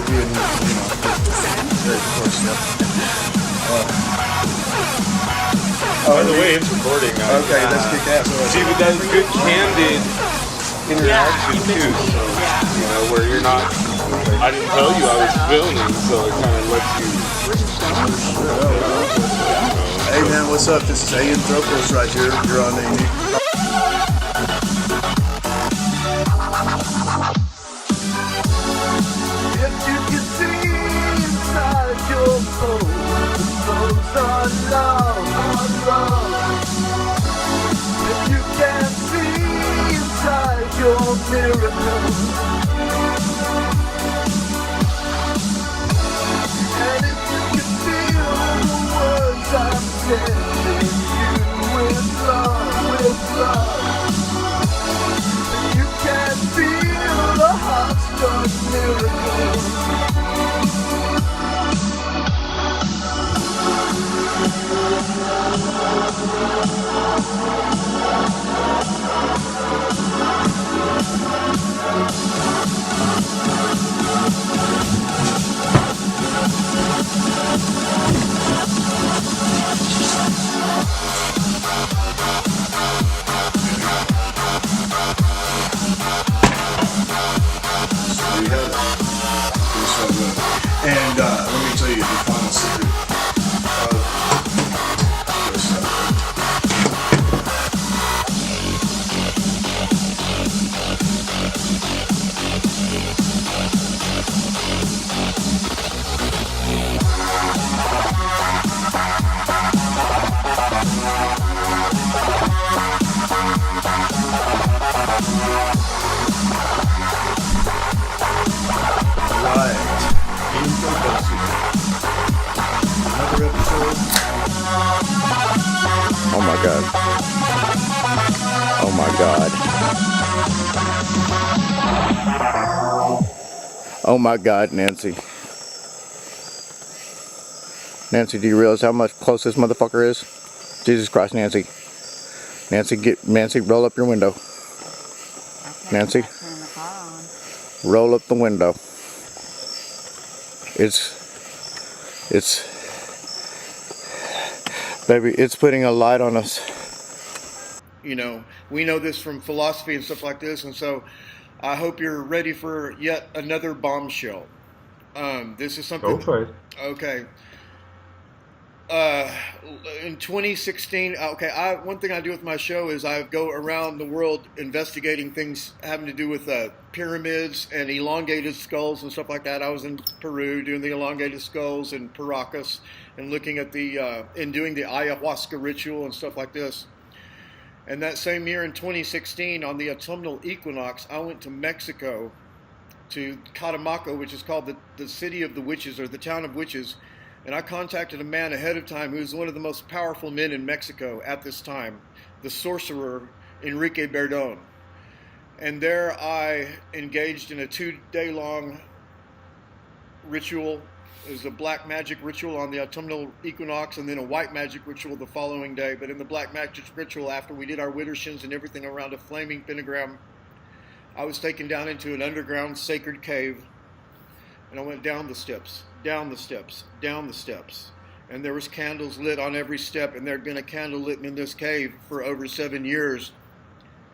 being, very close, By the way, it's recording. Okay, let's kick ass. See, but that's good candid interaction too. So, where you're not, I didn't tell you I was filming, so it kind of lets you. Hey man, what's up? This is Ayin right here. You're on Ayin. If you can see inside your soul, those are love. If you can see inside your miracle, and if you can feel the words I'm sending you with love, if you can feel the heart-struck miracle. And let me tell you the final secret of this. Right. Another episode. Oh my god. Oh my god. Oh my god, Nancy. Nancy, do you realize how much close this motherfucker is? Jesus Christ, Nancy. Nancy, roll up your window. Nancy, roll up the window. Baby, it's putting a light on us. We know this from philosophy and stuff like this, and so I hope you're ready for yet another bombshell. This is something. Go for it. Okay. In 2016, one thing I do with my show is I go around the world investigating things having to do with pyramids and elongated skulls and stuff like that. I was in Peru doing the elongated skulls in Paracas and looking at and doing the ayahuasca ritual and stuff like this. And that same year in 2016, on the autumnal equinox, I went to Mexico, to Catemaco, which is called the city of the witches, or the town of witches. And I contacted a man ahead of time who was one of the most powerful men in Mexico at this time, the sorcerer Enrique Berdón. And there I engaged in a 2-day-long ritual. It was a black magic ritual on the autumnal equinox, and then a white magic ritual the following day. But in the black magic ritual, after we did our widdershins and everything around a flaming pentagram, I was taken down into an underground sacred cave, and I went down the steps, down the steps, down the steps. And there was candles lit on every step, and there had been a candle lit in this cave for over 7 years.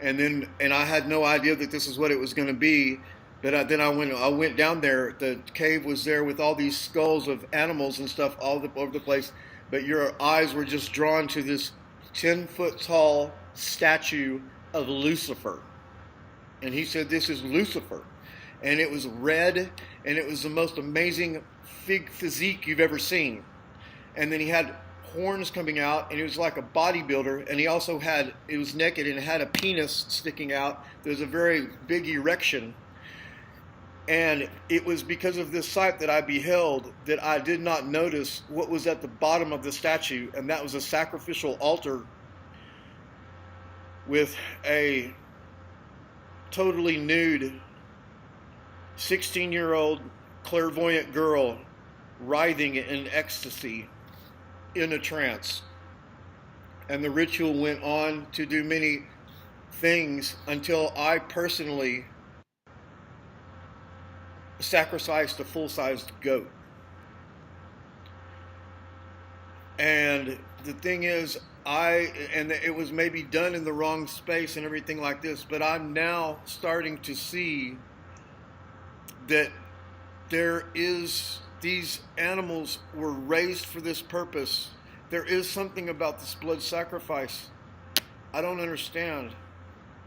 And I had no idea that this is what it was going to be. But I went down there. The cave was there with all these skulls of animals and stuff all over the place. But your eyes were just drawn to this 10-foot tall statue of Lucifer. And he said, "This is Lucifer." And it was red, and it was the most amazing physique you've ever seen. And then he had horns coming out, and he was like a bodybuilder, and he also it was naked and had a penis sticking out. There was a very big erection. And it was because of this sight that I beheld that I did not notice what was at the bottom of the statue, and that was a sacrificial altar with a totally nude 16-year-old clairvoyant girl writhing in ecstasy in a trance. And the ritual went on to do many things until I personally sacrificed a full-sized goat. And the thing is, it was maybe done in the wrong space and everything like this, but I'm now starting to see that these animals were raised for this purpose. There is something about this blood sacrifice I don't understand,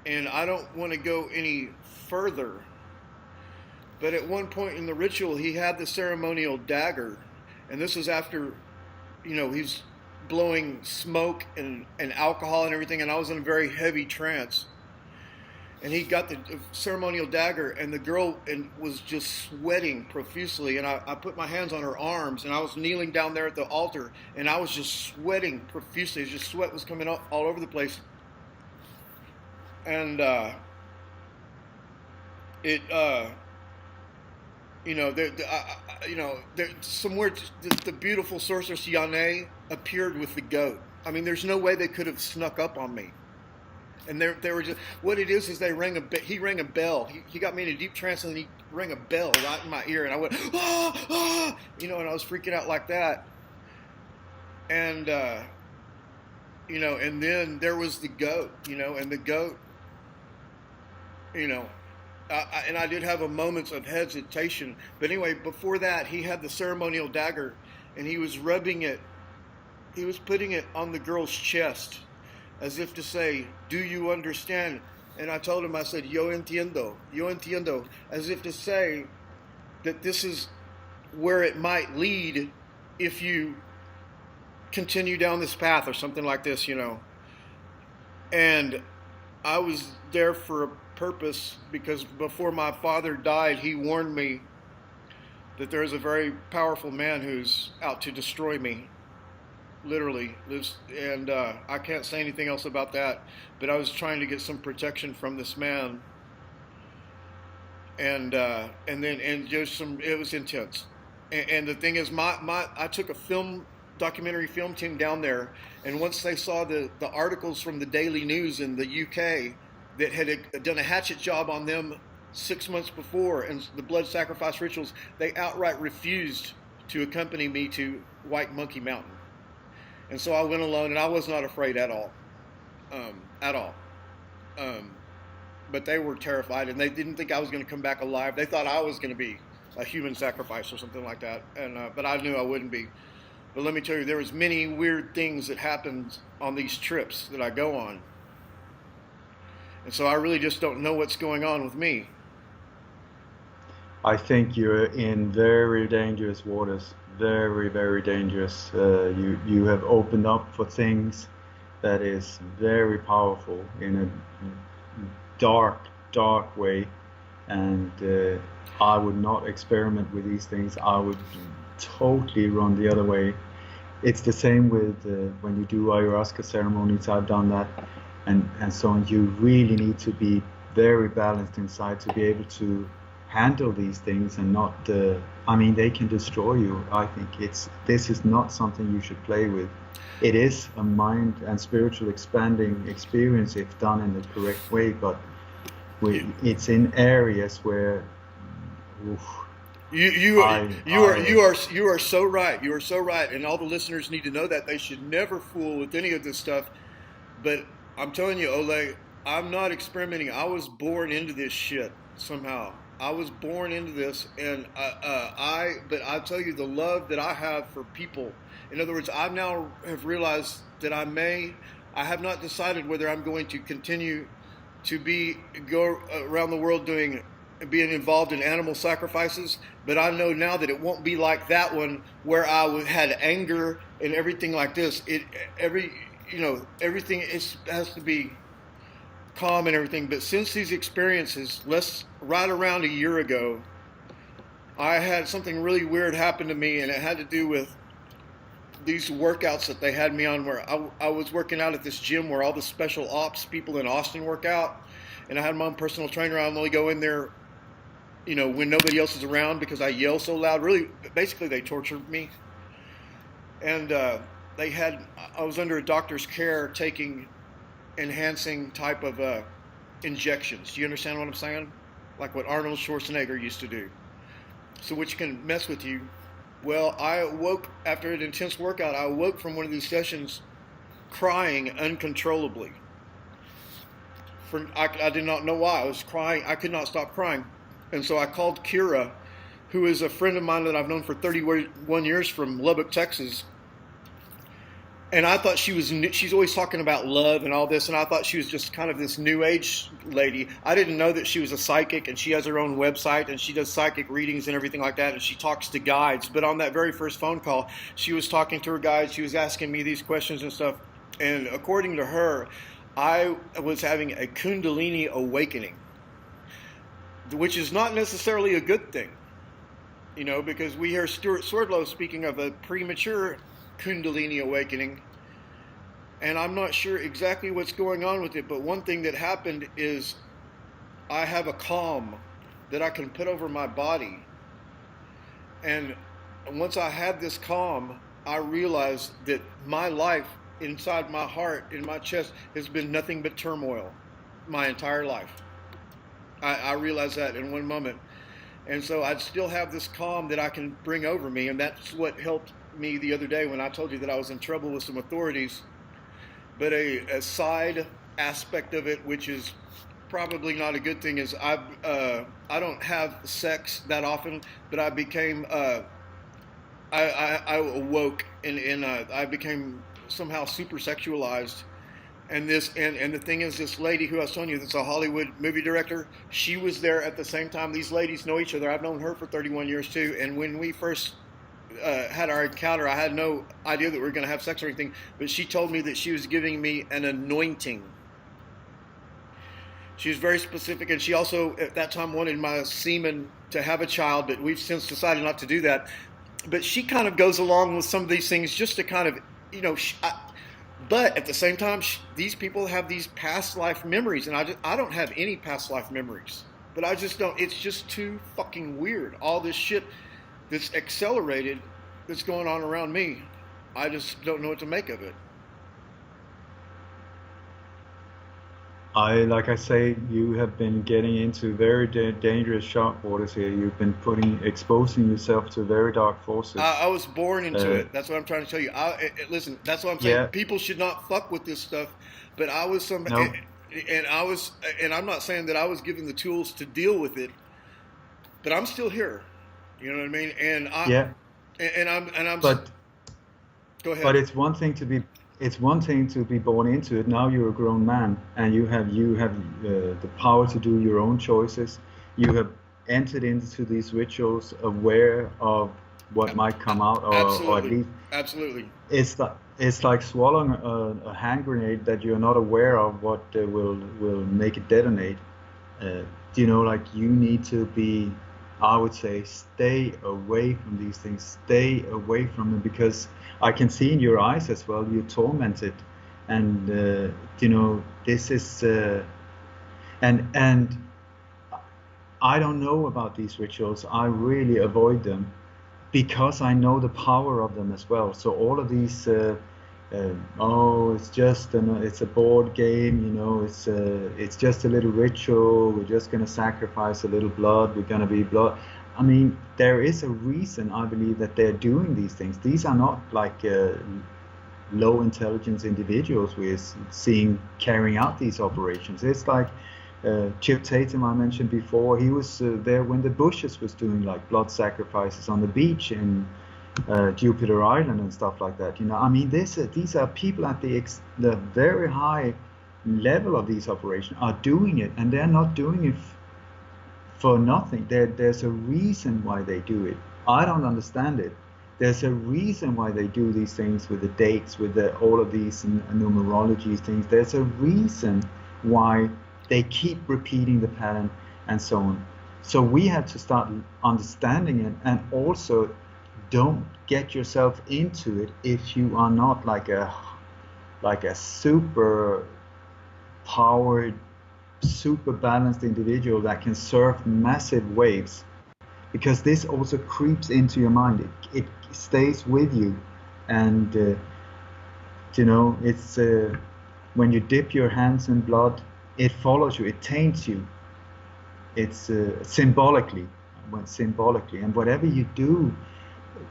and I don't want to go any further. But at one point in the ritual, he had the ceremonial dagger, and this was after, he's blowing smoke and alcohol and everything, and I was in a very heavy trance. And he got the ceremonial dagger, and the girl was just sweating profusely. And I put my hands on her arms, and I was kneeling down there at the altar, and I was just sweating profusely. Just sweat was coming up all over the place. And somewhere the beautiful sorceress Yane appeared with the goat. I mean, there's no way they could have snuck up on me. And they were just, what it is he rang a bell. He got me in a deep trance, and he rang a bell right in my ear, and I went, and I was freaking out like that. And, and then there was the goat, and the goat, and I did have a moments of hesitation. But anyway, before that, he had the ceremonial dagger, and he was rubbing it. He was putting it on the girl's chest, as if to say, do you understand? And I told him, I said, yo entiendo, as if to say that this is where it might lead if you continue down this path or something like this, And I was there for a purpose, because before my father died, he warned me that there is a very powerful man who's out to destroy me. Literally, and I can't say anything else about that, but I was trying to get some protection from this man, and it was intense. And the thing is, I took a documentary film team down there, and once they saw the articles from the Daily News in the UK that had done a hatchet job on them 6 months before, and the blood sacrifice rituals, they outright refused to accompany me to White Monkey Mountain. And so I went alone, and I was not afraid at all. But they were terrified, and they didn't think I was going to come back alive. They thought I was going to be a human sacrifice or something like that. But I knew I wouldn't be. But let me tell you, there was many weird things that happened on these trips that I go on. And so I really just don't know what's going on with me. I think you're in very dangerous waters. Very, very dangerous. You have opened up for things that is very powerful in a dark way, and I would not experiment with these things. I would totally run the other way. It's the same with when you do ayahuasca ceremonies. I've done that, and so on. You really need to be very balanced inside to be able to handle these things and not they can destroy you. I think this is not something you should play with. It is a mind and spiritual expanding experience if done in the correct way, but it's in areas where you are so right. You are so right, and all the listeners need to know that they should never fool with any of this stuff. But I'm telling you, Ole, I'm not experimenting. I was born into this shit somehow. I was born into this, and but I'll tell you, the love that I have for people. In other words, I now have realized that I have not decided whether I'm going to continue to go around the world being involved in animal sacrifices, but I know now that it won't be like that one where I had anger and everything like this. Everything has to be calm and everything. But since these experiences, right around a year ago, I had something really weird happen to me, and it had to do with these workouts that they had me on, where I was working out at this gym where all the special ops people in Austin work out, and I had my own personal trainer. I only go in there, when nobody else is around, because I yell so loud. Really, basically, they tortured me, and I was under a doctor's care taking enhancing type of injections. Do you understand what I'm saying? Like what Arnold Schwarzenegger used to do. so which can mess with you. Well, I awoke after an intense workout. I awoke from one of these sessions crying uncontrollably. I did not know why. I was crying. I could not stop crying. And so I called Kira, who is a friend of mine that I've known for 31 years from Lubbock, Texas. And I thought she's always talking about love and all this, and I thought she was just kind of this new age lady. I didn't know that she was a psychic, and she has her own website, and she does psychic readings and everything like that, and she talks to guides. But on that very first phone call, she was talking to her guides. She was asking me these questions and stuff. And according to her, I was having a Kundalini awakening, which is not necessarily a good thing, because we hear Stuart Swerdlow speaking of a premature Kundalini awakening, and I'm not sure exactly what's going on with it, but one thing that happened is I have a calm that I can put over my body, and once I had this calm, I realized that my life inside my heart, in my chest, has been nothing but turmoil my entire life. I realized that in one moment, and so I'd still have this calm that I can bring over me, and that's what helped me the other day when I told you that I was in trouble with some authorities. But a side aspect of it, which is probably not a good thing, is I don't have sex that often, but I became I awoke and I became somehow super sexualized. And the thing is, this lady who I was telling you, that's a Hollywood movie director, she was there at the same time. These ladies know each other. I've known her for 31 years too. And when we first had our encounter, I had no idea that we were going to have sex or anything, but she told me that she was giving me an anointing. She was very specific, and she also at that time wanted my semen to have a child, but we've since decided not to do that. But she kind of goes along with some of these things just to kind of, but at the same time, these people have these past life memories, and I don't have any past life memories, but I just don't. It's just too fucking weird. All this shit that's accelerated that's going on around me, I just don't know what to make of it. Like I say, you have been getting into very dangerous sharp waters here. You've been exposing yourself to very dark forces. I was born into it. That's what I'm trying to tell you. Listen, that's what I'm saying. Yeah. People should not fuck with this stuff. But I was No. and I'm not saying that I was given the tools to deal with it, but I'm still here. You know what I mean? And I'm. But go ahead. But it's one thing to be born into it. Now you're a grown man, and you have the power to do your own choices. You have entered into these rituals aware of what might come out, or at least absolutely. It's like swallowing a hand grenade that you're not aware of what will make it detonate. Like you need to be, I would say, stay away from these things. Stay away from them, because I can see in your eyes as well, you're tormented, and this is and I don't know about these rituals. I really avoid them because I know the power of them as well. So all of these it's a board game, it's just a little ritual, we're just going to sacrifice a little blood, we're going to be blood. I mean, there is a reason, I believe, that they're doing these things. These are not like low intelligence individuals we're seeing carrying out these operations. It's like Chip Tatum, I mentioned before, he was there when the Bushes was doing like blood sacrifices on the beach in Jupiter Island and stuff like that. I mean, these are people at the very high level of these operations are doing it, and they're not doing it for nothing. There's a reason why they do it. I don't understand it. There's a reason why they do these things with the dates, with all of these numerology things. There's a reason why they keep repeating the pattern and so on. So we have to start understanding it, and also don't get yourself into it if you are not like a super powered, super balanced individual that can surf massive waves, because this also creeps into your mind. It stays with you, and it's when you dip your hands in blood, it follows you, it taints you. It's symbolically, symbolically. And whatever you do,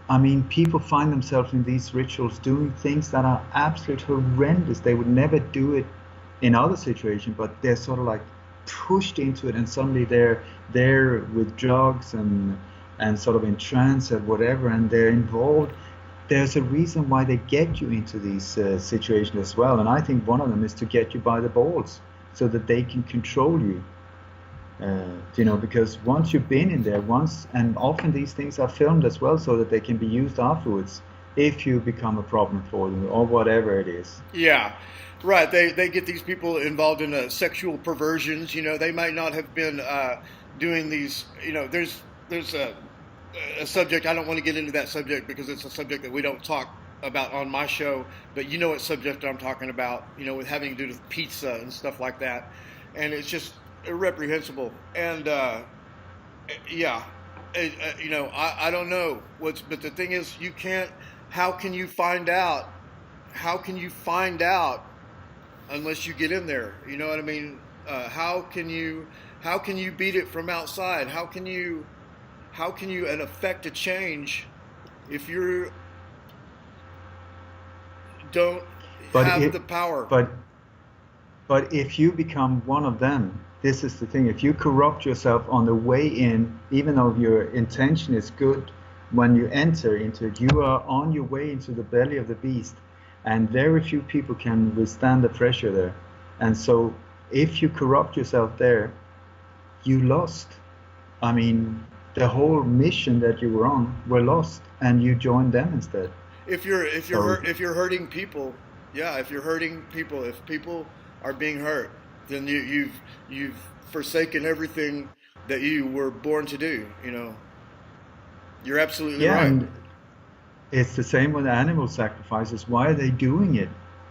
I mean, people find themselves in these rituals doing things that are absolutely horrendous. They would never do it in other situations, but they're sort of like pushed into it, and suddenly they're there with drugs and sort of in trance or whatever, and they're involved. There's a reason why they get you into these situations as well, and I think one of them is to get you by the balls so that they can control you. Because once you've been in there and often these things are filmed as well so that they can be used afterwards if you become a problem for them or whatever it is. Yeah, right. They get these people involved in sexual perversions. They might not have been doing these. There's a subject. I don't want to get into that subject because it's a subject that we don't talk about on my show. But you know what subject I'm talking about. With having to do with pizza and stuff like that, and it's just reprehensible. And I don't know but the thing is, you can't. How can you find out? How can you find out unless you get in there? You know what I mean? How can you beat it from outside? How can you and affect a change if you don't have the power? But if you become one of them, this is the thing. If you corrupt yourself on the way in, even though your intention is good, when you enter into it, you are on your way into the belly of the beast, and very few people can withstand the pressure there. And so if you corrupt yourself there, you lost. I mean, the whole mission that you were on were lost, and you joined them instead. If you're hurting people, if people are being hurt, then you've forsaken everything that you were born to do. You're absolutely right. And it's the same with animal sacrifices. Why are they doing it?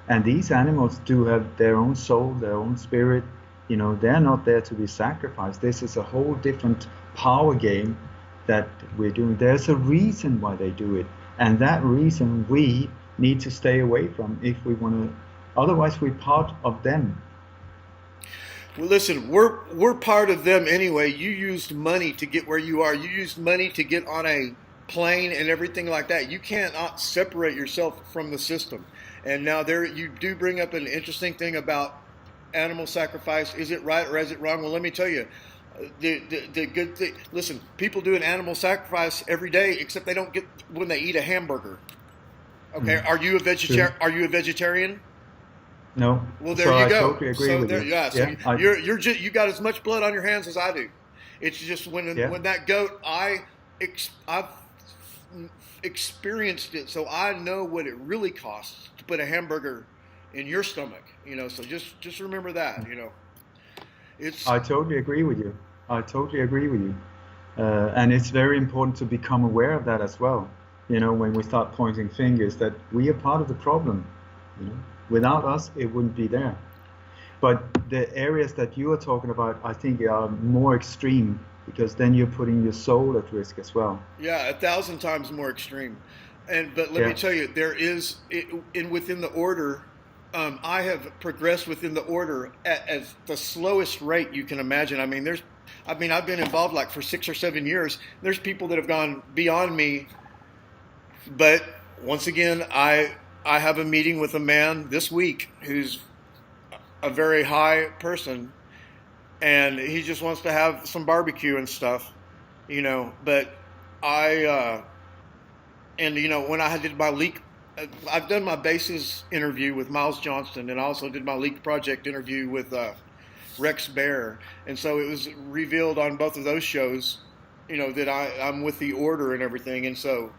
And these animals do have their own soul, their own spirit. They're not there to be sacrificed. This is a whole different power game that we're doing. There's a reason why they do it, and that reason we need to stay away from if we want to. Otherwise, we're part of them. Well, listen, we're part of them anyway. You used money to get where you are. You used money to get on a plane and everything like that. You cannot separate yourself from the system. And now you do bring up an interesting thing about animal sacrifice. Is it right or is it wrong? Well, let me tell you. The good thing. Listen, people do an animal sacrifice every day, except they don't get when they eat a hamburger. Okay, Are you a vegetarian? Are you a vegetarian? No. Well, there you go. I totally agree with you. Yeah, so you got as much blood on your hands as I do. It's just when that goat, I've experienced it, so I know what it really costs to put a hamburger in your stomach. So just remember that. I totally agree with you. And it's very important to become aware of that as well. When we start pointing fingers, that we are part of the problem. Without us, it wouldn't be there. But the areas that you are talking about, I think, are more extreme, because then you're putting your soul at risk as well. Yeah, 1,000 times more extreme. But let me tell you, there is within the order. I have progressed within the order at the slowest rate you can imagine. I've been involved for 6 or 7 years. There's people that have gone beyond me. But once again, I have a meeting with a man this week who's a very high person, and he just wants to have some barbecue and stuff, But when I did my leak, I've done my bases interview with Miles Johnston, and I also did my leak project interview with Rex Bear, and so it was revealed on both of those shows, that I'm with the order and everything, and so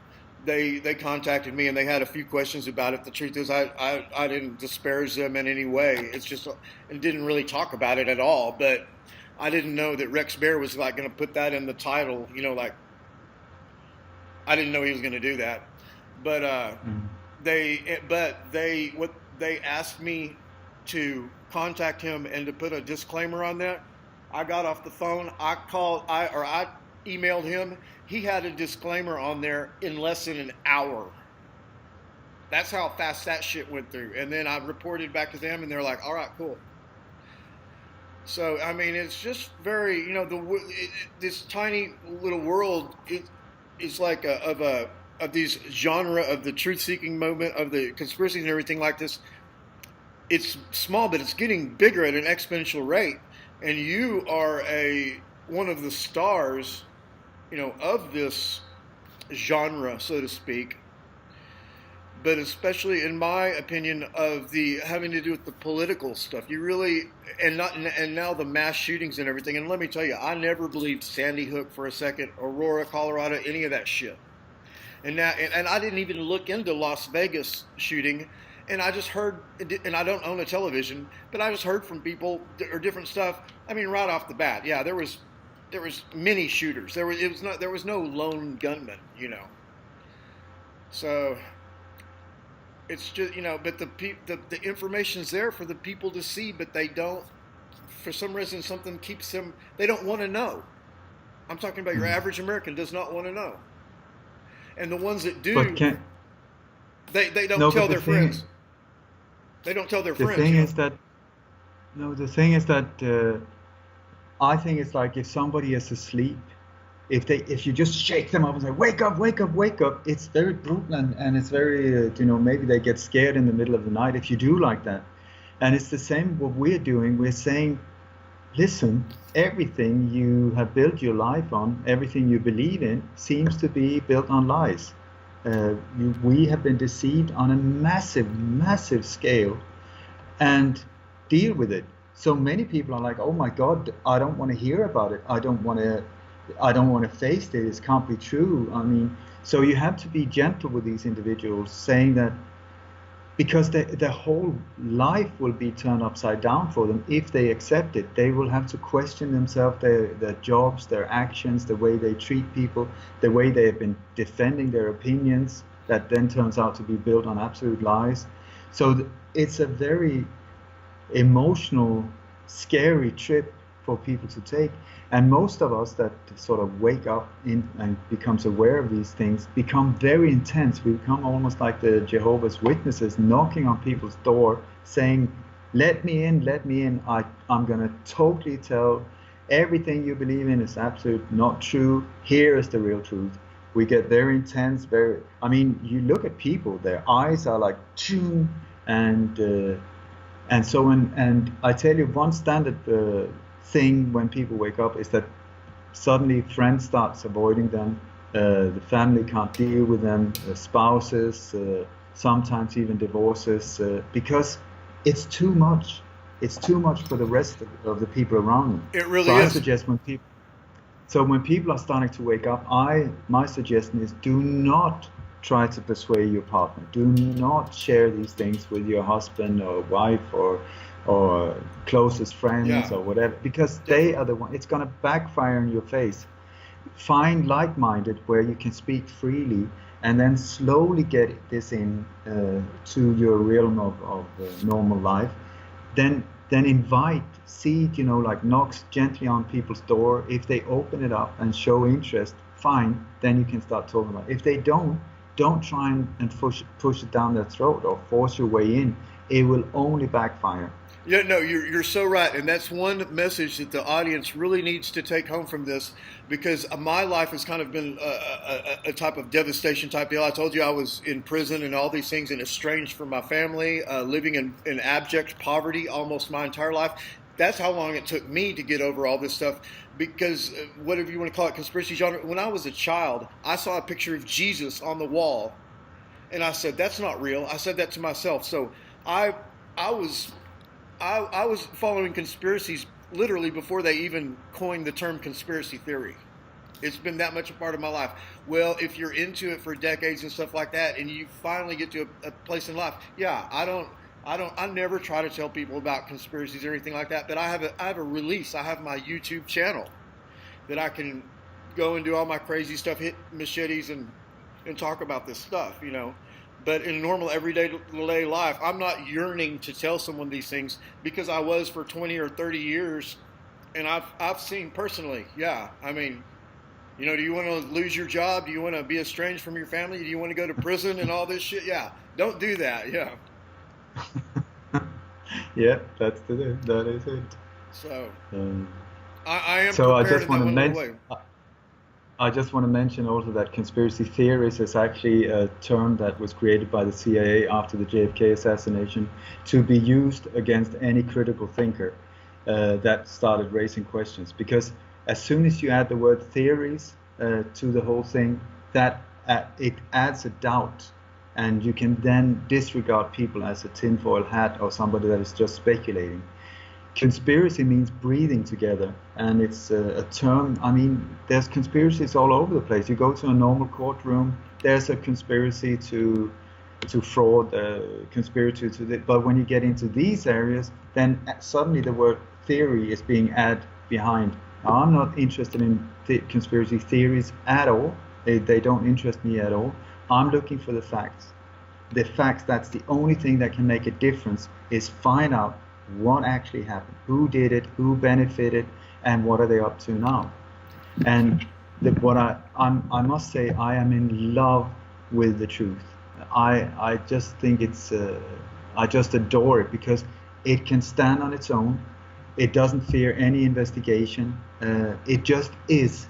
they contacted me and they had a few questions about it. The truth is, I didn't disparage them in any way. It's just, and didn't really talk about it at all. But I didn't know that Rex Bear was going to put that in the title. I didn't know he was going to do that. But they asked me to contact him and to put a disclaimer on that. I got off the phone. I emailed him. He had a disclaimer on there in less than an hour. That's how fast that shit went through. And then I reported back to them, and they're like, all right, cool. So I mean, it's just very, you know, this tiny little world. It's like of these genre of the truth-seeking movement of the conspiracies and everything like this. It's small, but it's getting bigger at an exponential rate. And you are one of the stars, you know, of this genre, so to speak. But especially in my opinion of the having to do with the political stuff, you really and now the mass shootings and everything. And let me tell you, I never believed Sandy Hook for a second, Aurora, Colorado, any of that shit. And now, and I didn't even look into Las Vegas shooting, and I just heard, and I don't own a television, but I just heard from people or different stuff. I mean, right off the bat, yeah, there was many shooters. There was no lone gunman, you know. So it's just, you know, but the information's there for the people to see, but they don't. For some reason, something keeps them. They don't want to know. I'm talking about your average American does not want to know. And the ones that do, they don't tell their friends. They don't tell their friends. The thing is that I think it's like if somebody is asleep, if you just shake them up and say, wake up, wake up, wake up, it's very brutal and it's very, you know, maybe they get scared in the middle of the night if you do like that. And it's the same what we're doing. We're saying, listen, everything you have built your life on, everything you believe in, seems to be built on lies. We have been deceived on a massive, massive scale, and deal with it. So many people are like, oh my God, I don't want to hear about it. I don't want to face it. It can't be true. I mean, so you have to be gentle with these individuals, saying that because their whole life will be turned upside down for them if they accept it. They will have to question themselves, their jobs, their actions, the way they treat people, the way they have been defending their opinions that then turns out to be built on absolute lies. So it's a very emotional, scary trip for people to take. And most of us that sort of wake up and becomes aware of these things become very intense. We become almost like the Jehovah's Witnesses, knocking on people's door saying, let me in, let me in. I'm going to totally tell everything you believe in is absolute not true. Here is the real truth. We get very intense, I mean, you look at people, their eyes are like, ching, and so on. And I tell you, one standard thing when people wake up is that suddenly friends starts avoiding them, the family can't deal with them, spouses, sometimes even divorces, because it's too much. It's too much for the rest of the people around them. It really so is. I suggest when people are starting to wake up, my suggestion is do not try to persuade your partner. Do not share these things with your husband or wife or closest friends or whatever, because they are the one. It's going to backfire in your face. Find like-minded where you can speak freely, and then slowly get this in to your realm of normal life. Then invite, seed, like knocks gently on people's door. If they open it up and show interest, fine. Then you can start talking about it. If they don't try and push it down their throat or force your way in. It will only backfire. Yeah, no, you're so right, and that's one message that the audience really needs to take home from this, because my life has kind of been a type of devastation type deal. I told you I was in prison and all these things, and estranged from my family, living in abject poverty almost my entire life. That's how long it took me to get over all this stuff, because whatever you want to call it, conspiracy genre. When I was a child, I saw a picture of Jesus on the wall, and I said, "That's not real." I said that to myself. So I was following conspiracies literally before they even coined the term conspiracy theory. It's been that much a part of my life. Well, if you're into it for decades and stuff like that, and you finally get to a place in life, I never try to tell people about conspiracies or anything like that, but I have a release. I have my YouTube channel that I can go and do all my crazy stuff, hit machetes and talk about this stuff, But in normal, everyday life, I'm not yearning to tell someone these things, because I was for 20 or 30 years, and I've seen personally, do you want to lose your job? Do you want to be estranged from your family? Do you want to go to prison and all this shit? Yeah, don't do that, Yeah, that is it. So Um, I am so prepared in that one little way. I just want to mention also that conspiracy theories is actually a term that was created by the CIA after the JFK assassination to be used against any critical thinker that started raising questions. Because as soon as you add the word theories to the whole thing, that it adds a doubt, and you can then disregard people as a tinfoil hat or somebody that is just speculating. Conspiracy means breathing together, and it's a term. I mean, there's conspiracies all over the place. You go to a normal courtroom, there's a conspiracy to fraud, conspiracy to the, but when you get into these areas, then suddenly the word theory is being added behind. Now, I'm not interested in conspiracy theories at all. They don't interest me at all. I'm looking for the facts. The facts, that's the only thing that can make a difference, is find out what actually happened, who did it, who benefited, and what are they up to now. And I must say, I am in love with the truth. I just think I just adore it because it can stand on its own. It doesn't fear any investigation. It just is.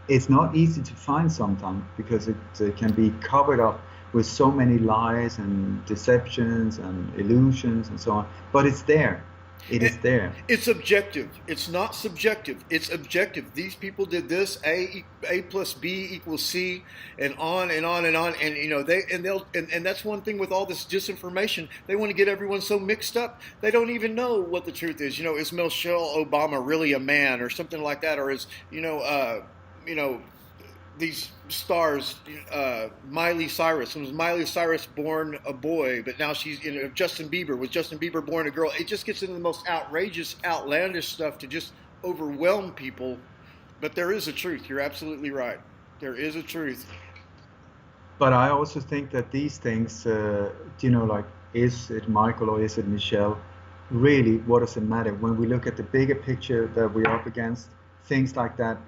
It's not easy to find sometimes because it can be covered up with so many lies and deceptions and illusions and so on. But it's there. It is there. It's objective. It's not subjective. It's objective. These people did this. A plus B equals C, and on and on and on. And you know and that's one thing with all this disinformation. They want to get everyone so mixed up. They don't even know what the truth is. You know, is Michelle Obama really a man or something like that, or is these stars, Miley Cyrus. Was Miley Cyrus born a boy, but now she's, Justin Bieber. Was Justin Bieber born a girl? It just gets into the most outrageous, outlandish stuff to just overwhelm people. But there is a truth. You're absolutely right. There is a truth. But I also think that these things, like, is it Michael or is it Michelle? Really, what does it matter? When we look at the bigger picture that we're up against, things like that,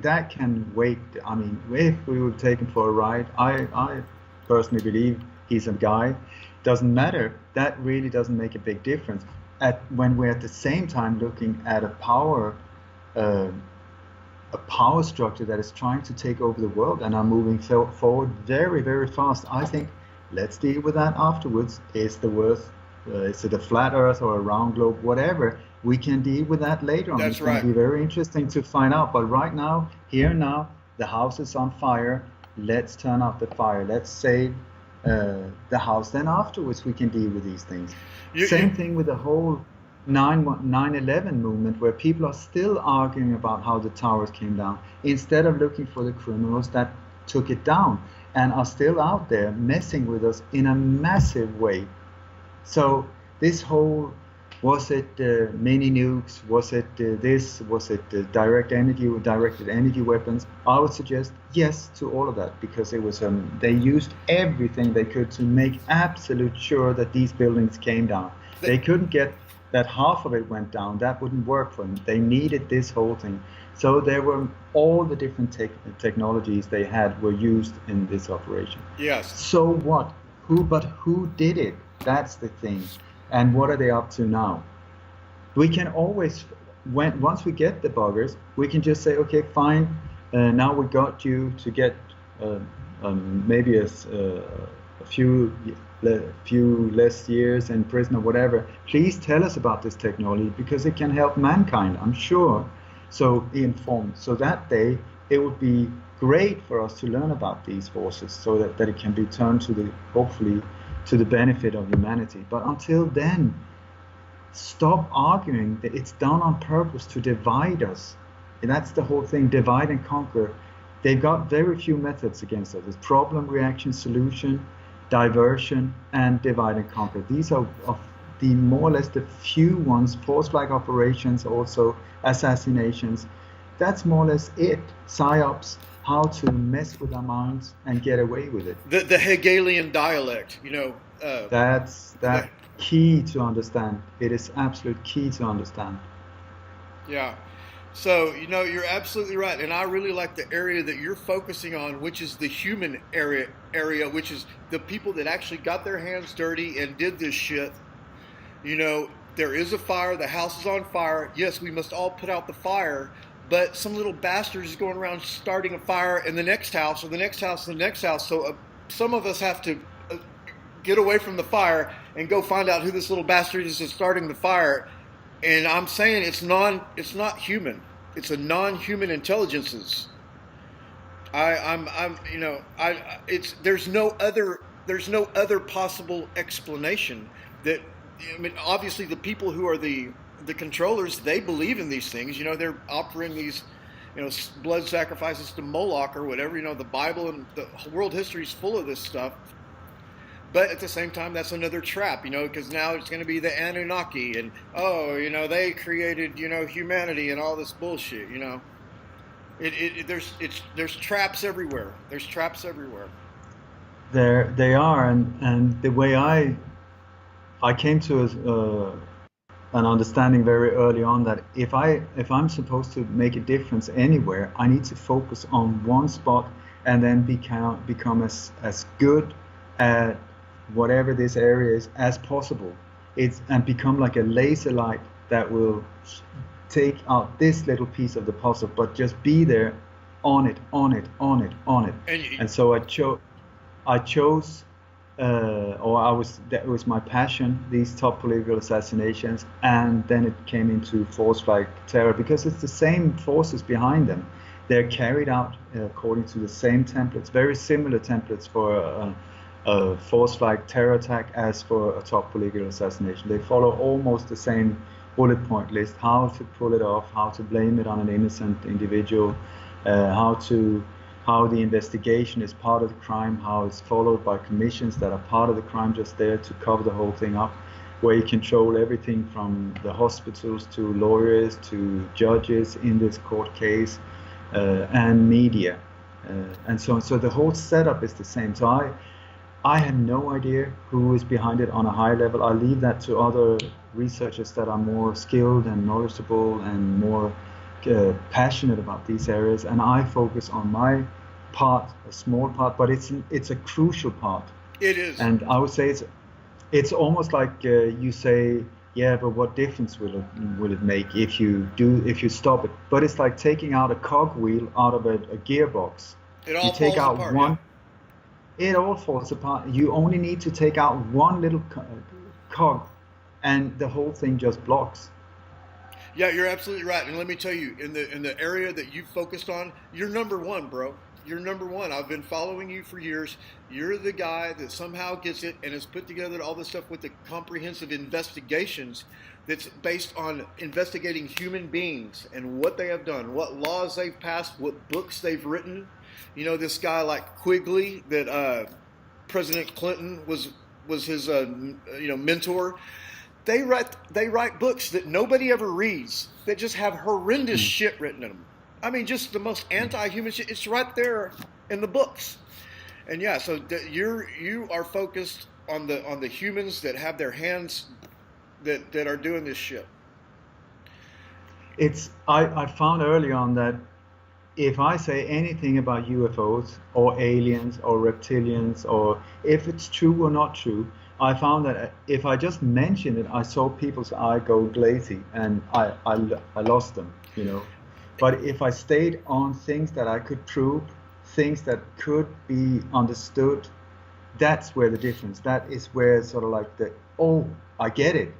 that can wait. I mean, if we were taken for a ride, I personally believe he's a guy. Doesn't matter. That really doesn't make a big difference. When we're at the same time looking at a power structure that is trying to take over the world and are moving forward very, very fast. I think let's deal with that afterwards. Is it a flat Earth or a round globe? Whatever. We can deal with that later on. That's right. It's going to be very interesting to find out. But right now, the house is on fire. Let's turn off the fire. Let's save the house. Then afterwards, we can deal with these things. Same thing with the whole 9/11 movement, where people are still arguing about how the towers came down, instead of looking for the criminals that took it down and are still out there messing with us in a massive way. So this whole, was it mini nukes? Was it this? Was it directed energy weapons? I would suggest yes to all of that, because it was they used everything they could to make absolute sure that these buildings came down. They couldn't get that half of it went down. That wouldn't work for them. They needed this whole thing. So there were all the different technologies they had were used in this operation. Yes. So what? Who did it? That's the thing. And what are they up to now? We can always, once we get the buggers, we can just say, okay, fine. Now we got you to get maybe a few less years in prison or whatever. Please tell us about this technology, because it can help mankind, I'm sure. So be informed. So that day, it would be great for us to learn about these forces, so that it can be turned hopefully to the benefit of humanity. But until then, stop arguing that it's done on purpose to divide us. And that's the whole thing, divide and conquer. They've got very few methods against us. It's problem, reaction, solution, diversion, and divide and conquer. These are the more or less the few ones, force-like operations, also assassinations. That's more or less it. PsyOps, how to mess with our minds and get away with it. The Hegelian dialect, That's key to understand. It is absolute key to understand. Yeah. So, you're absolutely right. And I really like the area that you're focusing on, which is the human area, which is the people that actually got their hands dirty and did this shit. there is a fire, the house is on fire. Yes, we must all put out the fire, but some little bastard is going around starting a fire in the next house, or the next house, and the next house. So some of us have to get away from the fire and go find out who this little bastard is that's starting the fire. And I'm saying it's not human. It's a non-human intelligences. There's no other possible explanation. That, I mean, obviously the people who are the controllers, they believe in these things. You know, they're offering these, you know, blood sacrifices to Moloch or whatever. You know, the Bible and the world history is full of this stuff. But at the same time, that's another trap, you know, because now it's going to be the Anunnaki and, oh, you know, they created, you know, humanity and all this bullshit, you know. There's traps everywhere. There's traps everywhere. They are, and the way I came to an understanding very early on that if I'm supposed to make a difference anywhere, I need to focus on one spot and then become as good at whatever this area is as possible. And become like a laser light that will take out this little piece of the puzzle, but just be there on it. And so I chose that was my passion, these top political assassinations, and then it came into force like terror, because it's the same forces behind them. They're carried out according to the same templates, very similar templates for a force-like terror attack as for a top political assassination. They follow almost the same bullet point list: how to pull it off, how to blame it on an innocent individual, how the investigation is part of the crime, how it's followed by commissions that are part of the crime, just there to cover the whole thing up, where you control everything from the hospitals to lawyers to judges in this court case, and media, and so on. So the whole setup is the same. So I have no idea who is behind it on a high level. I leave that to other researchers that are more skilled and knowledgeable and more passionate about these areas, and I focus on my part, a small part, but it's a crucial part. It is. And I would say it's almost like you say, yeah, but what difference will it make if you stop it? But it's like taking out a cogwheel out of a gearbox. It all falls apart. Yeah. It all falls apart. You only need to take out one little cog, and the whole thing just blocks. Yeah, you're absolutely right. And let me tell you, in the area that you focused on, you're number one, bro. You're number one. I've been following you for years. You're the guy that somehow gets it and has put together all this stuff with the comprehensive investigations that's based on investigating human beings and what they have done, what laws they've passed, what books they've written. You know, this guy like Quigley that President Clinton was his mentor. They write books that nobody ever reads, that just have horrendous shit written in them. I mean, just the most anti-human shit. It's right there in the books. And yeah, so you are focused on the humans that have their hands that are doing this shit. I found early on that if I say anything about UFOs or aliens or reptilians, or if it's true or not true, I found that if I just mentioned it, I saw people's eye go glazy, and I lost them, you know. But if I stayed on things that I could prove, things that could be understood, that's where the difference. That is where sort of like I get it.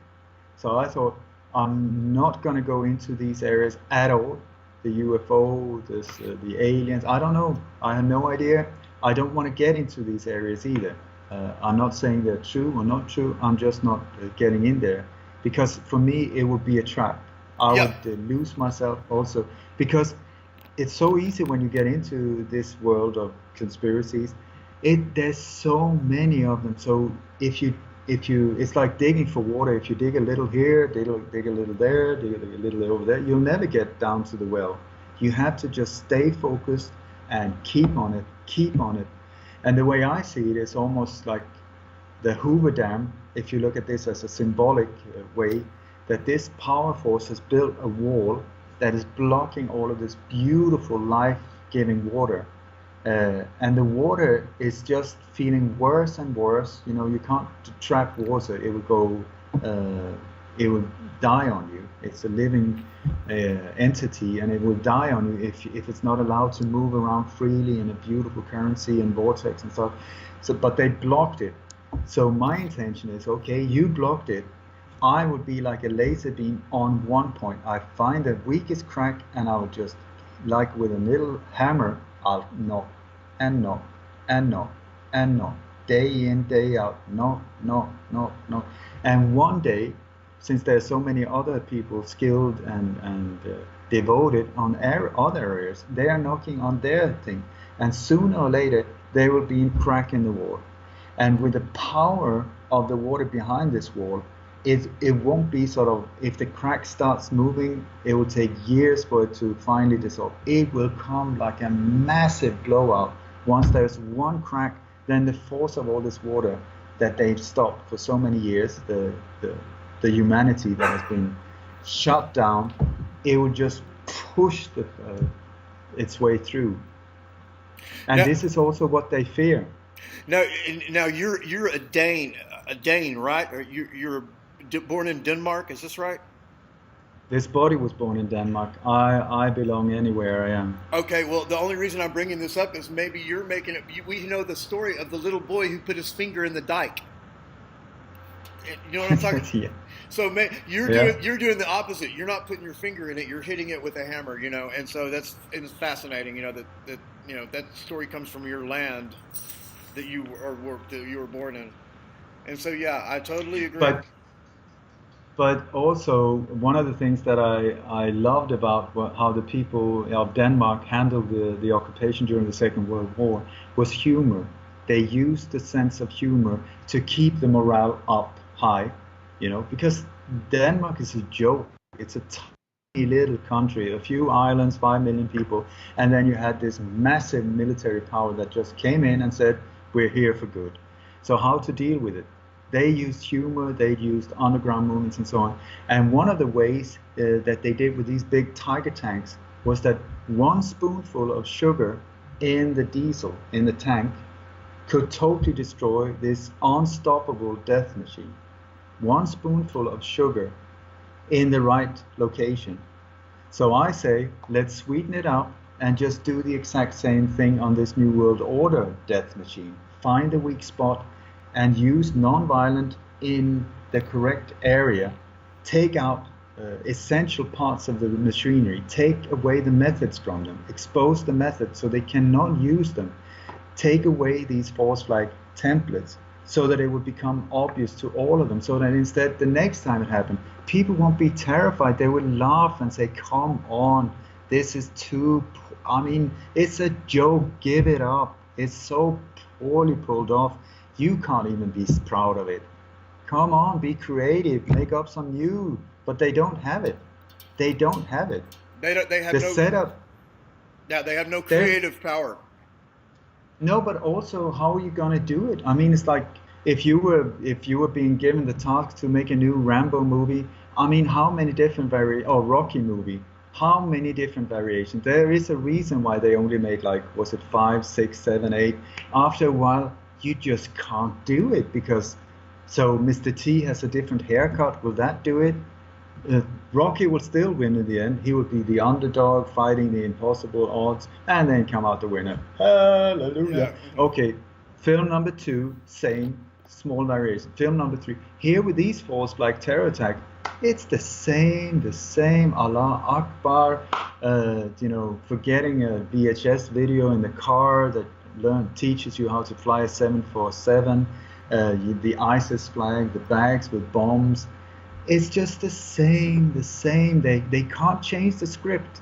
So I thought, I'm not going to go into these areas at all. The UFO, the aliens, I don't know. I have no idea. I don't want to get into these areas either. I'm not saying they're true or not true. I'm just not getting in there, because for me it would be a trap. I would lose myself also, because it's so easy when you get into this world of conspiracies. There's so many of them. So if you, it's like digging for water. If you dig a little here, dig a little there, dig a little over there, you'll never get down to the well. You have to just stay focused and keep on it. And the way I see it is almost like the Hoover Dam. If you look at this as a symbolic way, that this power force has built a wall that is blocking all of this beautiful life-giving water. And the water is just feeling worse and worse. You know, you can't trap water. It will go it will die on you. It's a living entity, and it will die on you if it's not allowed to move around freely in a beautiful currency and vortex and stuff. So, but they blocked it. So my intention is, okay, you blocked it. I would be like a laser beam on one point. I find the weakest crack, and I would just, like with a little hammer, I'll knock and knock and knock and knock, day in, day out, knock, knock, knock, knock. And one day, since there's so many other people skilled and devoted on other areas, they are knocking on their thing. And sooner or later, there will be a crack in the wall. And with the power of the water behind this wall, it won't be sort of, if the crack starts moving, it will take years for it to finally dissolve. It will come like a massive blowout. Once there's one crack, then the force of all this water that they've stopped for so many years, the humanity that has been shut down, it will just push its way through. And this is also what they fear. Now you're a Dane, right? Or you're born in Denmark, is this right? This body was born in Denmark. I belong anywhere I am. Okay, well, the only reason I'm bringing this up is maybe you're making it. We know the story of the little boy who put his finger in the dike. You know what I'm talking? Yeah. So you're doing the opposite. You're not putting your finger in it. You're hitting it with a hammer. You know, and so it's fascinating. You know that story comes from your land that you were born in, and so yeah, I totally agree. But also, one of the things that I loved about how the people of Denmark handled the occupation during the Second World War was humor. They used the sense of humor to keep the morale up high, you know, because Denmark is a joke. It's a tiny little country, a few islands, 5 million people, and then you had this massive military power that just came in and said, we're here for good. So how to deal with it? They used humor, they used underground movements and so on. And one of the ways that they did with these big tiger tanks was that one spoonful of sugar in the diesel, in the tank, could totally destroy this unstoppable death machine. One spoonful of sugar in the right location. So I say, let's sweeten it up and just do the exact same thing on this New World Order death machine. Find the weak spot and use non-violent in the correct area. Take out essential parts of the machinery. Take away the methods from them. Expose the methods so they cannot use them. Take away these false flag templates so that it would become obvious to all of them, so that instead the next time it happened, people won't be terrified. They will laugh and say, come on, this is too, it's a joke, give it up. It's so poorly pulled off. You can't even be proud of it. Come on, be creative, make up some new. But they don't have it. They don't have it. They have the no setup. Yeah, they have no creative power. No, but also, how are you gonna do it? I mean, it's like if you were being given the task to make a new Rambo movie. I mean, how many different Rocky movie? How many different variations? There is a reason why they only made, like, was it 5, 6, 7, 8? After a while, you just can't do it because, so Mr. T has a different haircut. Will that do it? Rocky will still win in the end. He will be the underdog fighting the impossible odds and then come out the winner. Hallelujah. Yeah. Okay, film number 2, same, small variation. Film number 3, here with these false flag terror attack, it's the same, Allah Akbar, forgetting a VHS video in the car that teaches you how to fly a 747, the ISIS flag, the bags with bombs. It's just the same. They can't change the script.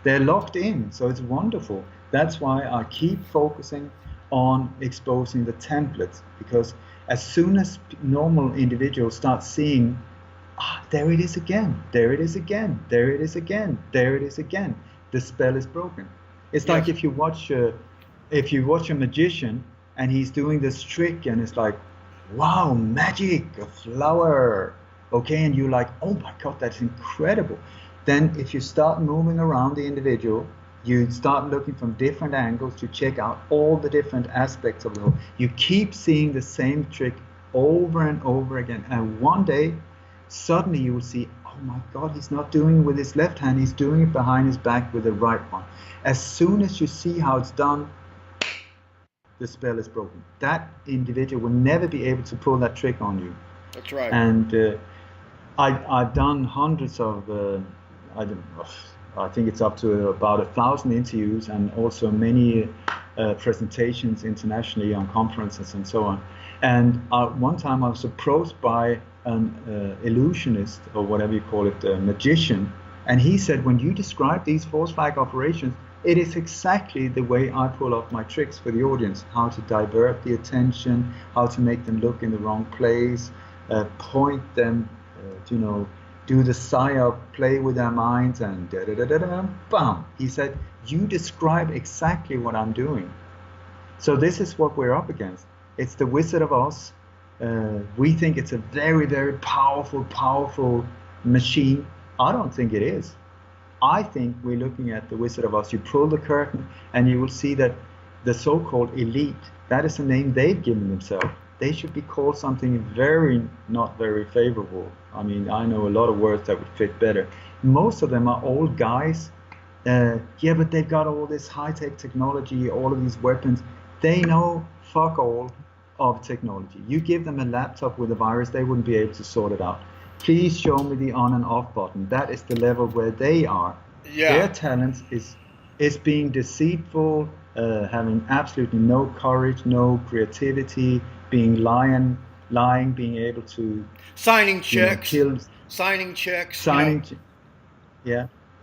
They're locked in, so it's wonderful. That's why I keep focusing on exposing the templates, because as soon as normal individuals start seeing, there it is again, there it is again, there it is again, there it is again, the spell is broken. It's like if you watch a magician and he's doing this trick and it's like, wow, magic, a flower. Okay, and you're like, oh my God, that's incredible. Then if you start moving around the individual, you start looking from different angles to check out all the different aspects of the whole. You keep seeing the same trick over and over again. And one day, suddenly you will see, oh my God, he's not doing it with his left hand, he's doing it behind his back with the right one. As soon as you see how it's done, the spell is broken. That individual will never be able to pull that trick on you. That's right. And I've done hundreds of, I think it's up to about 1,000 interviews, and also many presentations internationally on conferences and so on. And one time I was approached by an illusionist, or whatever you call it, a magician, and he said, when you describe these false flag operations, it is exactly the way I pull off my tricks for the audience, how to divert the attention, how to make them look in the wrong place, point them, do the psyop, play with their minds, and bam. He said, you describe exactly what I'm doing. So this is what we're up against. It's the Wizard of Oz. We think it's a very, very powerful machine. I don't think it is. I think we're looking at the Wizard of Oz. You pull the curtain and you will see that the so-called elite, that is a name they've given themselves. They should be called something not very favorable. I mean, I know a lot of words that would fit better. Most of them are old guys. But they've got all this high-tech technology, all of these weapons. They know fuck all of technology. You give them a laptop with a virus, they wouldn't be able to sort it out. Please show me the on and off button. That is the level where they are. Yeah. Their talent is being deceitful, having absolutely no courage, no creativity, being lying, being able to signing checks,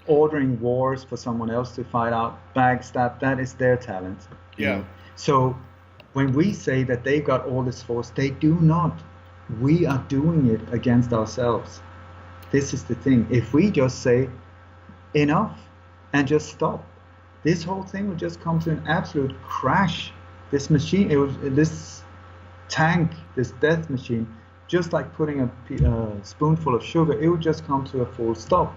ordering wars for someone else to fight out, backstab. That is their talent. You know? So when we say that they got all this force, they do not. We are doing it against ourselves. This is the thing. If we just say enough and just stop, this whole thing would just come to an absolute crash. This machine, this tank, this death machine, just like putting a spoonful of sugar, it would just come to a full stop.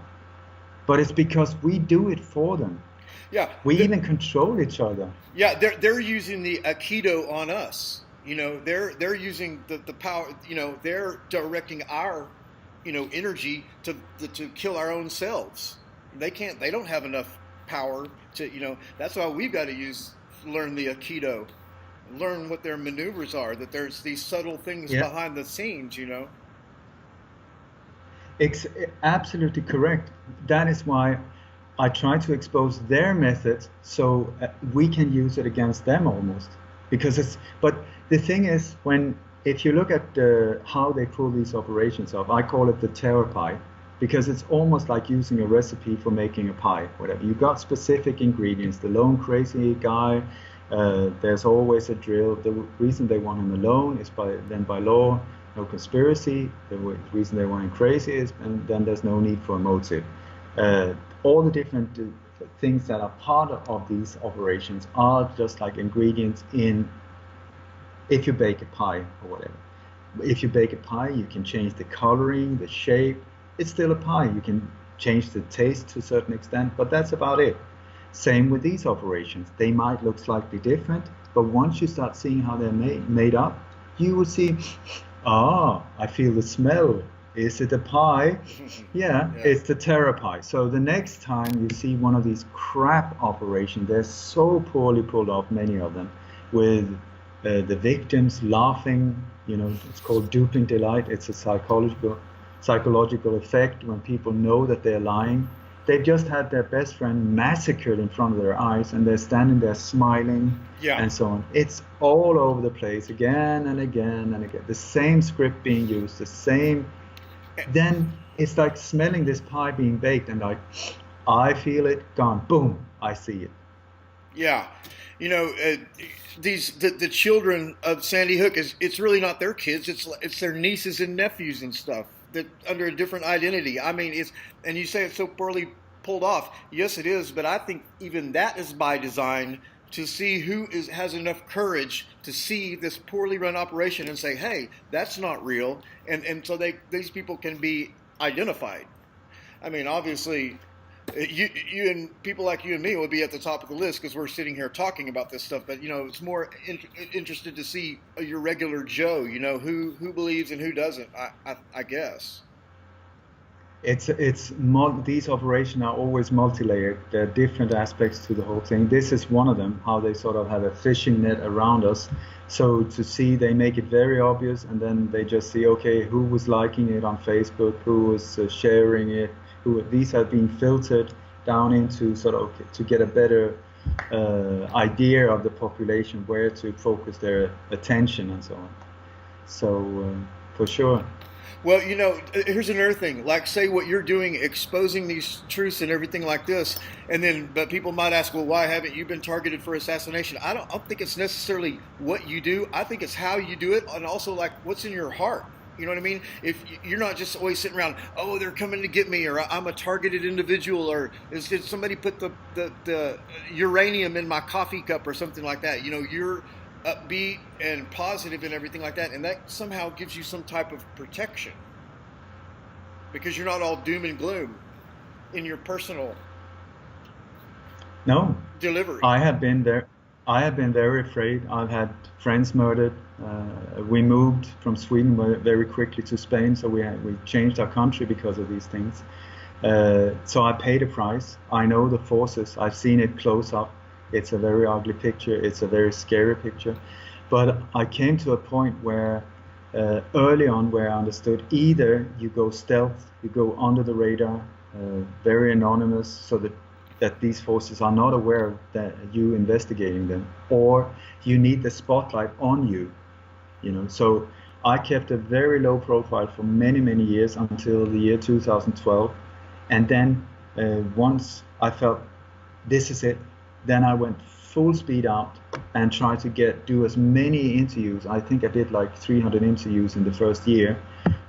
But it's because we do it for them. Yeah. We even control each other. Yeah, they're using the Aikido on us. They're using the power. They're directing our, energy to kill our own selves. They can't. They don't have enough power to. That's why we've got to learn the Aikido, learn what their maneuvers are. That there's these subtle things behind the scenes. It's absolutely correct. That is why I try to expose their methods so we can use it against them almost. But the thing is, if you look at how they pull these operations off, I call it the terror pie, because it's almost like using a recipe for making a pie, whatever. You got specific ingredients. The lone crazy guy, there's always a drill. The reason they want him alone is by law, no conspiracy. The reason they want him crazy is, and then there's no need for a motive. All the different things that are part of these operations are just like ingredients in, if you bake a pie or whatever. If you bake a pie, you can change the coloring, the shape. It's still a pie. You can change the taste to a certain extent, but that's about it. Same with these operations. They might look slightly different, but once you start seeing how they're made up, you will see, I feel the smell. Is it a pie? Yeah, it's the terror pie. So the next time you see one of these crap operations, they're so poorly pulled off, many of them, with the victims laughing. It's called duping delight. It's a psychological effect when people know that they're lying. They've just had their best friend massacred in front of their eyes, and they're standing there smiling, and so on. It's all over the place, again and again and again. The same script being used, the same. Then it's like smelling this pie being baked, and like, I feel it, gone, boom, I see it. Yeah, the children of Sandy Hook, it's really not their kids. It's their nieces and nephews and stuff that under a different identity. I mean, and you say it's so poorly pulled off. Yes, it is, but I think even that is by design to see who has enough courage to see this poorly run operation and say, hey, that's not real. And so these people can be identified. I mean, obviously, you and people like you and me would be at the top of the list because we're sitting here talking about this stuff. But, it's more interested to see your regular Joe, who believes and who doesn't, I guess. These operations are always multi-layered. There are different aspects to the whole thing. This is one of them, how they sort of have a fishing net around us. So to see, they make it very obvious, and then they just see, okay, who was liking it on Facebook, who was sharing it, these have been filtered down into sort of to get a better idea of the population, where to focus their attention and so on. So for sure. Well, here's another thing. Like, say what you're doing, exposing these truths and everything like this, but people might ask, well, why haven't you been targeted for assassination? I don't think it's necessarily what you do. I think it's how you do it, and also like what's in your heart. You know what I mean? If you're not just always sitting around, oh, they're coming to get me, or I'm a targeted individual, or did somebody put the uranium in my coffee cup or something like that? You're upbeat and positive and everything like that, and that somehow gives you some type of protection because you're not all doom and gloom in your personal delivery. I have been there. I have been very afraid. I've had friends murdered. We moved from Sweden very quickly to Spain, so we changed our country because of these things. So I paid a price. I know the forces. I've seen it close up. It's a very ugly picture. It's a very scary picture. But I came to a point where early on where I understood either you go stealth, you go under the radar, very anonymous, so that these forces are not aware that you investigating them, or you need the spotlight on you. So I kept a very low profile for many, many years until the year 2012. And then once I felt this is it, then I went full speed out and tried to do as many interviews. I think I did like 300 interviews in the first year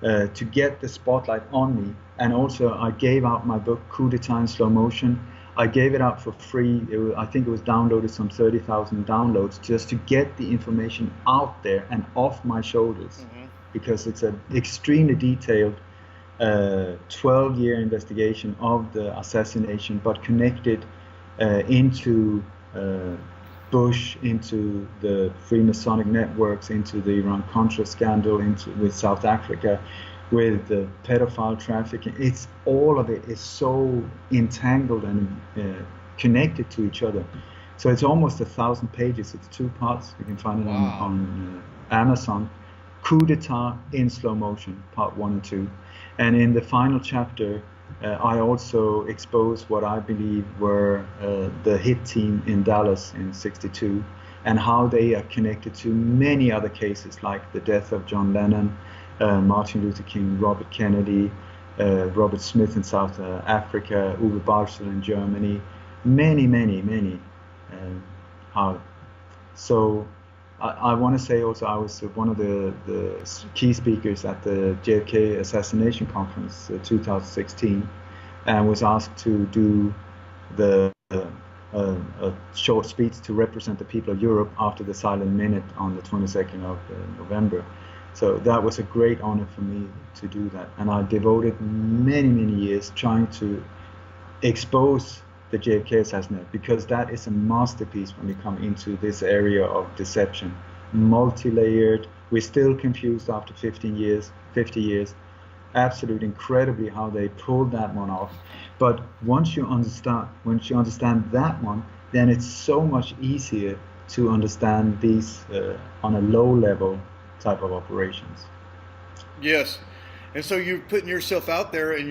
to get the spotlight on me. And also I gave out my book, Coup d'etat in Slow Motion. I gave it out for free. I think it was downloaded some 30,000 downloads just to get the information out there and off my shoulders, because it's an extremely detailed 12-year investigation of the assassination, but connected into Bush, into the Freemasonic networks, into the Iran-Contra scandal, with South Africa, with the pedophile trafficking. All of it is so entangled and connected to each other. So it's almost 1,000 pages. It's 2 parts. You can find it on Amazon. Coup d'etat in Slow Motion, part 1 and 2. And in the final chapter, I also exposed what I believe were the hit team in Dallas in '62, and how they are connected to many other cases, like the death of John Lennon, Martin Luther King, Robert Kennedy, Robert Smith in South Africa, Uwe Barzel in Germany, many. So I want to say also I was one of the key speakers at the JFK Assassination Conference 2016, and was asked to do a short speech to represent the people of Europe after the silent minute on the 22nd of November. So that was a great honor for me to do that, and I devoted many years trying to expose the JFK assassination, because that is a masterpiece when we come into this area of deception, multi-layered. We're still confused after 50 years. Absolutely incredibly how they pulled that one off. But once you understand that one, then it's so much easier to understand these on a low level type of operations. Yes. And so you're putting yourself out there, and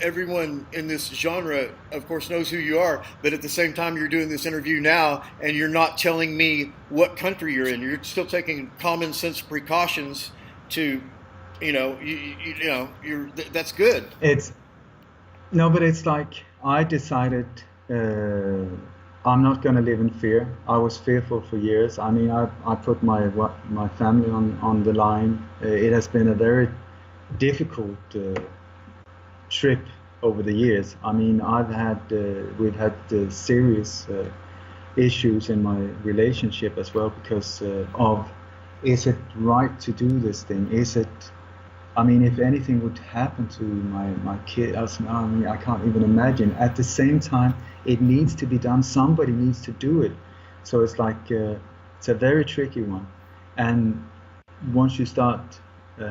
everyone in this genre, of course, knows who you are. But at the same time, you're doing this interview now, and you're not telling me what country you're in. You're still taking common sense precautions to, that's good. But it's like I decided I'm not going to live in fear. I was fearful for years. I mean, I put my family on the line. It has been a very difficult trip over the years. I mean, we've had serious issues in my relationship as well, because of, is it right to do this thing? I mean, if anything would happen to my kid, I can't even imagine. At the same time, it needs to be done. Somebody needs to do it. So it's like, it's a very tricky one. And once you start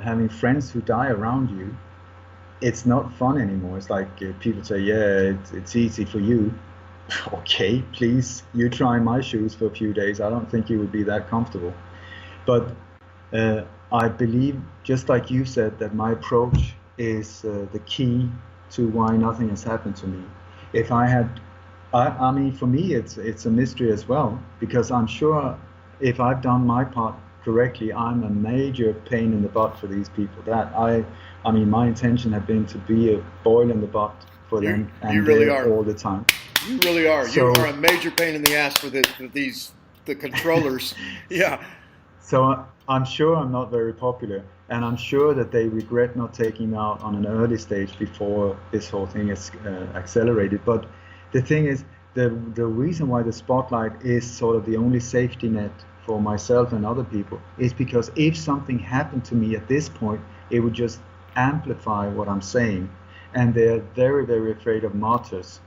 having friends who die around you, it's not fun anymore. It's like people say, yeah, it's easy for you. Okay, please, you try my shoes for a few days. I don't think you would be that comfortable. But I believe, just like you said, that my approach is the key to why nothing has happened to me. If I had, I mean, for me, it's a mystery as well, because I'm sure if I've done my part correctly, I'm a major pain in the butt for these people. I mean, my intention had been to be a boil in the butt for them, and you really are all the time. You really are. So, you are a major pain in the ass for the controllers. Yeah. So I'm sure I'm not very popular, and I'm sure that they regret not taking me out on an early stage before this whole thing is accelerated. But the thing is, the reason why the spotlight is sort of the only safety net for myself and other people is because if something happened to me at this point, it would just amplify what I'm saying. And they're very, very afraid of martyrs,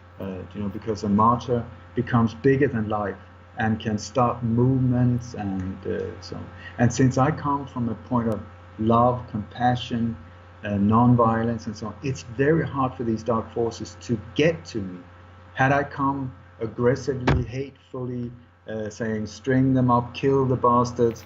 because a martyr becomes bigger than life and can start movements and so on. And since I come from a point of love, compassion, non-violence and so on, it's very hard for these dark forces to get to me. Had I come aggressively, hatefully, saying string them up, kill the bastards,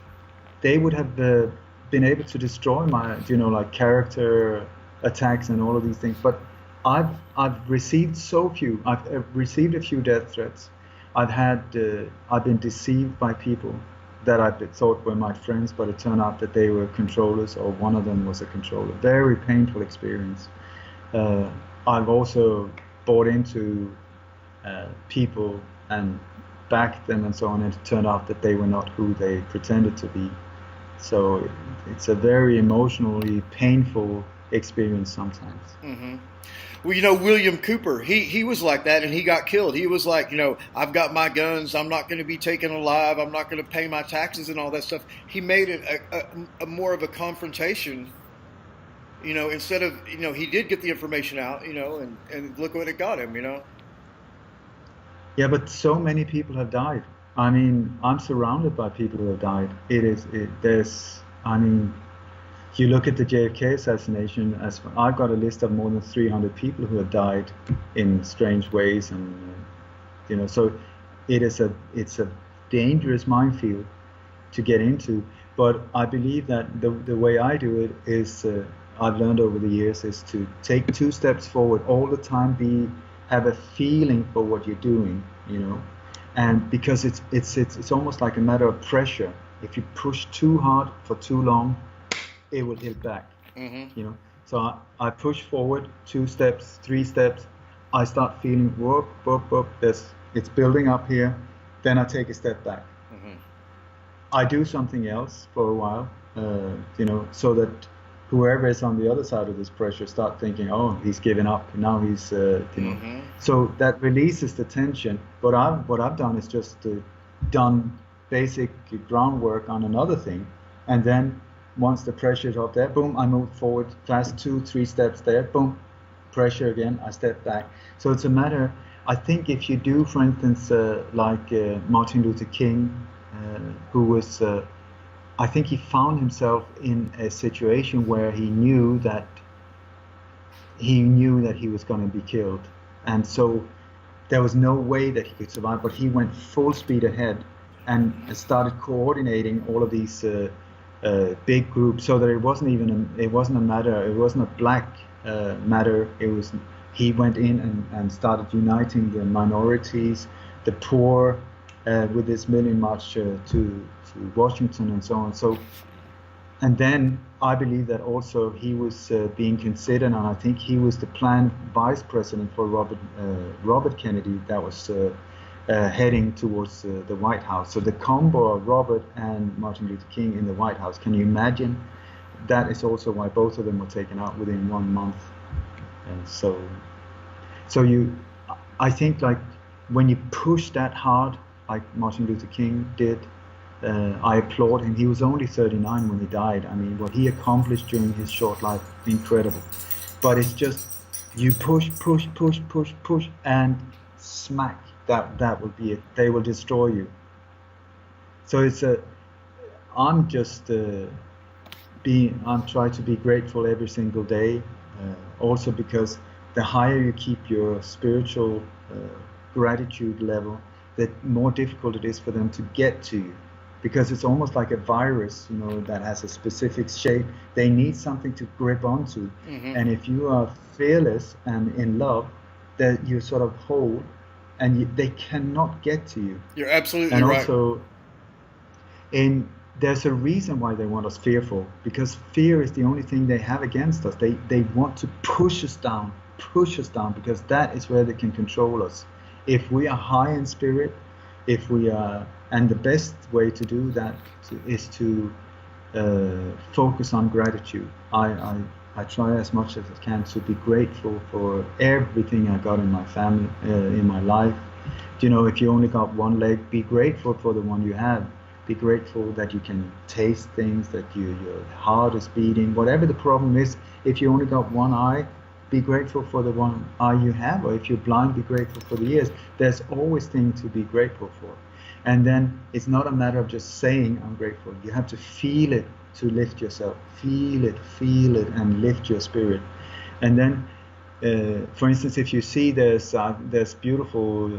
they would have been able to destroy my, like character attacks and all of these things. But I've received so few. I've received a few death threats. I've been deceived by people that I thought were my friends, but it turned out that they were controllers, or one of them was a controller. Very painful experience. I've also bought into people and backed them and so on, and it turned out that they were not who they pretended to be. So it's a very emotionally painful experience sometimes. Mm-hmm. Well, William Cooper, he was like that, and he got killed. He was like, I've got my guns. I'm not going to be taken alive. I'm not going to pay my taxes and all that stuff. He made it a more of a confrontation, instead of, he did get the information out, and look what it got him, Yeah, but so many people have died. I mean, I'm surrounded by people who have died. If you look at the JFK assassination, I've got a list of more than 300 people who have died in strange ways, and so it's a dangerous minefield to get into. But I believe that the way I do it is, I've learned over the years, is to take 2 steps forward all the time. Have a feeling for what you're doing, and because it's almost like a matter of pressure. If you push too hard for too long, it will hit back. Mm-hmm. So I push forward 2 steps, 3 steps. I start feeling whoop. It's building up here. Then I take a step back. Mm-hmm. I do something else for a while, so that whoever is on the other side of this pressure start thinking, oh, he's giving up. Now he's, Mm-hmm. So that releases the tension. But what I've done is just done basic groundwork on another thing, and then once the pressure is up there, boom, I move forward fast, 2-3 steps there, boom, pressure again, I step back. So it's a matter, I think if you do, for instance, like Martin Luther King, who was, I think he found himself in a situation where he knew that he was going to be killed. And so there was no way that he could survive, but he went full speed ahead and started coordinating all of these big group, so that it wasn't a black matter. He went in and started uniting the minorities, the poor, with this million march to Washington and so on. So, and then I believe that also he was being considered, and I think he was the planned vice president for Robert Kennedy, that was heading towards the White House. So the combo of Robert and Martin Luther King in the White House, can you imagine? That is also why both of them were taken out within 1 month. And so I think, like, when you push that hard, like Martin Luther King did, I applaud him. He was only 39 when he died. I mean, what he accomplished during his short life, incredible. But it's just, you push, and smack. That will be it. They will destroy you. So I'm trying to be grateful every single day. also because the higher you keep your spiritual gratitude level, the more difficult it is for them to get to you, because it's almost like a virus, you know, that has a specific shape. They need something to grip onto, and if you are fearless and in love, that you sort of hold, and they cannot get to you. You're absolutely And right. also, there's a reason why they want us fearful, because fear is the only thing they have against us. They want to push us down, because that is where they can control us. If we are high in spirit, if we are, and the best way to do that is to focus on gratitude. I try as much as I can to be grateful for everything I got in my family, in my life. You know, if you only got one leg, be grateful for the one you have. Be grateful that you can taste things, that your heart is beating. Whatever the problem is, if you only got one eye, be grateful for the one eye you have. Or if you're blind, be grateful for the ears. There's always things to be grateful for. And then it's not a matter of just saying I'm grateful. You have to feel it to lift yourself. Feel it, and lift your spirit. And then, for instance, if you see there's beautiful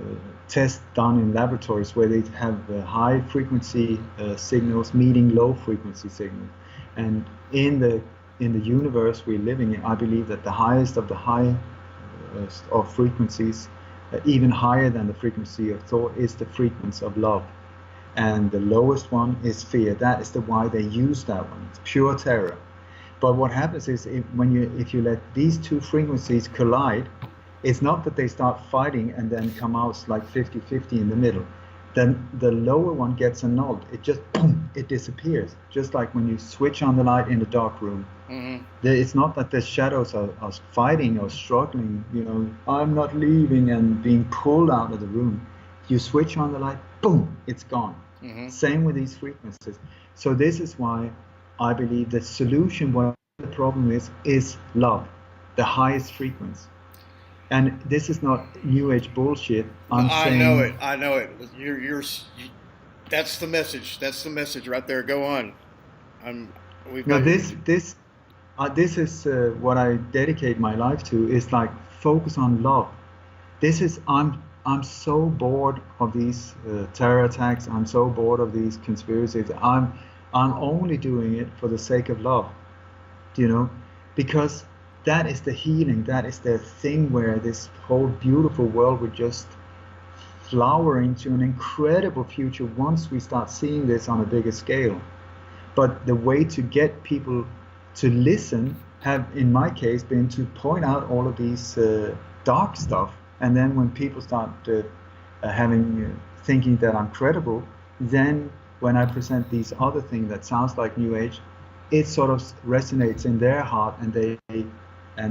tests done in laboratories where they have high frequency signals meeting low frequency signals, and in the universe we're living in, I believe that the highest of the highest of frequencies, even higher than the frequency of thought, is the frequency of love, and the lowest one is fear. That is why they use that one. It's pure terror. But what happens is if you let these two frequencies collide, it's not that they start fighting and then come out like 50-50 in the middle. Then the lower one gets annulled. It just boom, it disappears. Just like when you switch on the light in the dark room. It's not that the shadows are fighting or struggling, you know, I'm not leaving and being pulled out of the room. You switch on the light, boom, it's gone. Same with these frequencies. So this is why I believe the solution, what the problem is love, the highest frequency. And this is not New Age bullshit. I know it. That's the message. That's the message right there. Go on. This is what I dedicate my life to. Is like focus on love. This is I'm so bored of these terror attacks. I'm so bored of these conspiracies. I'm only doing it for the sake of love, you know, because that is the healing. That is the thing where this whole beautiful world would just flower into an incredible future once we start seeing this on a bigger scale. But the way to get people to listen have, in my case, been to point out all of these dark stuff. And then when people start thinking that I'm credible, then when I present these other things that sounds like New Age, it sort of resonates in their heart, and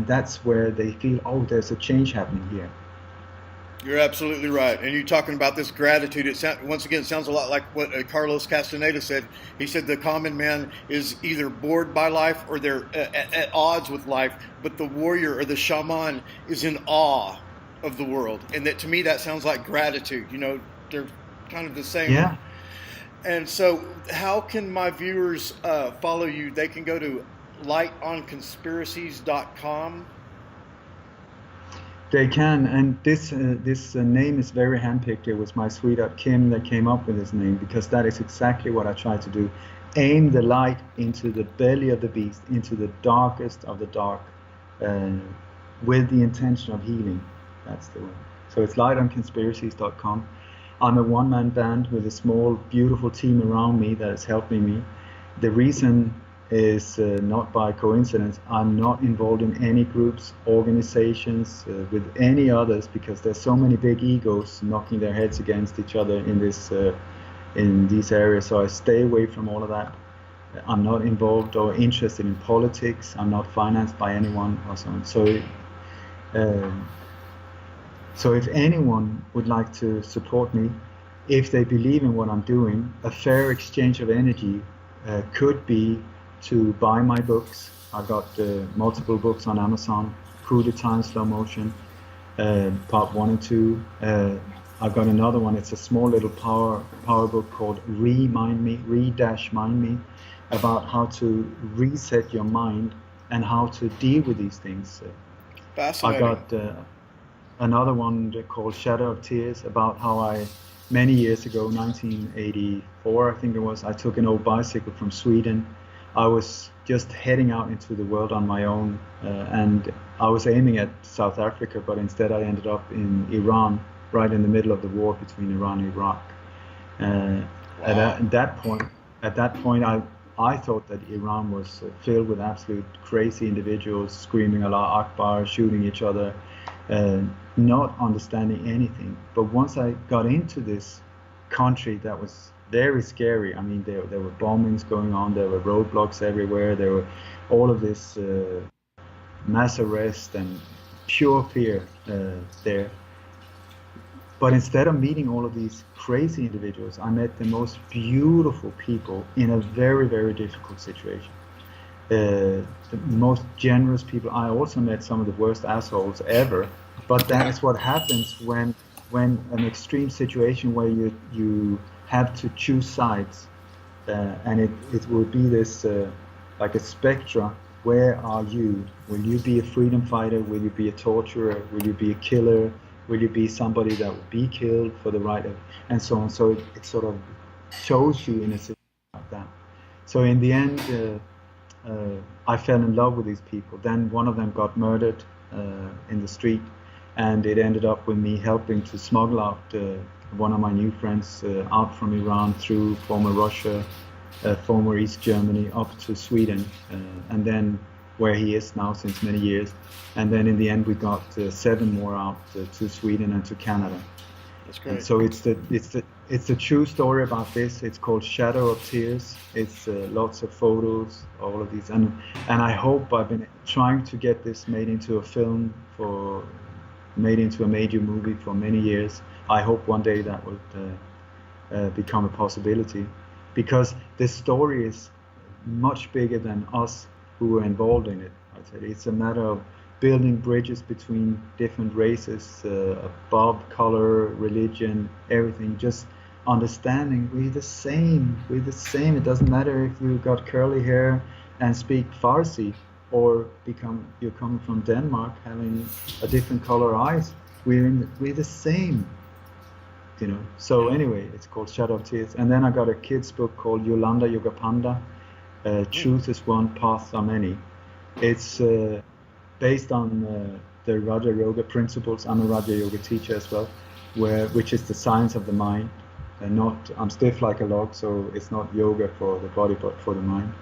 that's where they feel, oh, there's a change happening here. You're absolutely right. And you're talking about this gratitude. It sounds a lot like what Carlos Castaneda said. He said the common man is either bored by life or they're at odds with life, but the warrior or the shaman is in awe of the world. And that, to me, that sounds like gratitude. You know, they're kind of the same. Yeah. And so how can my viewers follow you? They can go to lightonconspiracies.com. They can, and this name is very handpicked. It was my sweetheart Kim that came up with this name, because that is exactly what I try to do. Aim the light into the belly of the beast, into the darkest of the dark, with the intention of healing. That's the way. So it's lightonconspiracies.com. I'm a one-man band with a small, beautiful team around me that is helping me. The reason is not by coincidence. I'm not involved in any groups, organizations, with any others, because there's so many big egos knocking their heads against each other in these areas. So I stay away from all of that. I'm not involved or interested in politics. I'm not financed by anyone or so on. So if anyone would like to support me, if they believe in what I'm doing, a fair exchange of energy could be to buy my books. I've got multiple books on Amazon, Coup d'etat in Slow Motion, part 1 and 2. I've got another one. It's a small little power book called Re-Mind Me, about how to reset your mind and how to deal with these things. I Fascinating. got another one called Shadow of Tears, about how many years ago, 1984, I think it was, I took an old bicycle from Sweden. I was just heading out into the world on my own, and I was aiming at South Africa, but instead I ended up in Iran, right in the middle of the war between Iran and Iraq. At that point, I thought that Iran was filled with absolute crazy individuals screaming Allah Akbar, shooting each other, not understanding anything. But once I got into this country that was very scary, I mean, there were bombings going on, there were roadblocks everywhere, there were all of this mass arrest and pure fear there. But instead of meeting all of these crazy individuals, I met the most beautiful people in a very, very difficult situation. The most generous people. I also met some of the worst assholes ever. But that is what happens when an extreme situation where you have to choose sides, and it will be this like a spectrum. Where are you? Will you be a freedom fighter? Will you be a torturer? Will you be a killer? Will you be somebody that will be killed for the right of, and so on? So it sort of shows you in a situation like that. So in the end, I fell in love with these people. Then one of them got murdered in the street, and it ended up with me helping to smuggle out one of my new friends out from Iran through former Russia, former East Germany, up to Sweden, and then where he is now since many years. And then in the end we got 7 more out to Sweden and to Canada. That's great. And so it's a true story about this. It's called Shadow of Tears. It's lots of photos, all of these, and I hope I've been trying to get this made into a film, made into a major movie for many years. I hope one day that would become a possibility, because this story is much bigger than us who were involved in it. I said it's a matter of building bridges between different races, above color, religion, everything. Just understanding we're the same. We're the same. It doesn't matter if you've got curly hair and speak Farsi, or you're coming from Denmark having a different color eyes. We're the same. You know. So anyway, it's called Shadow of Tears. And then I got a kids book called Yolanda Yogapanda. Truth is one, paths are many. It's based on the Raja Yoga principles. I'm a Raja Yoga teacher as well, which is the science of the mind. I'm stiff like a log, so it's not yoga for the body, but for the mind.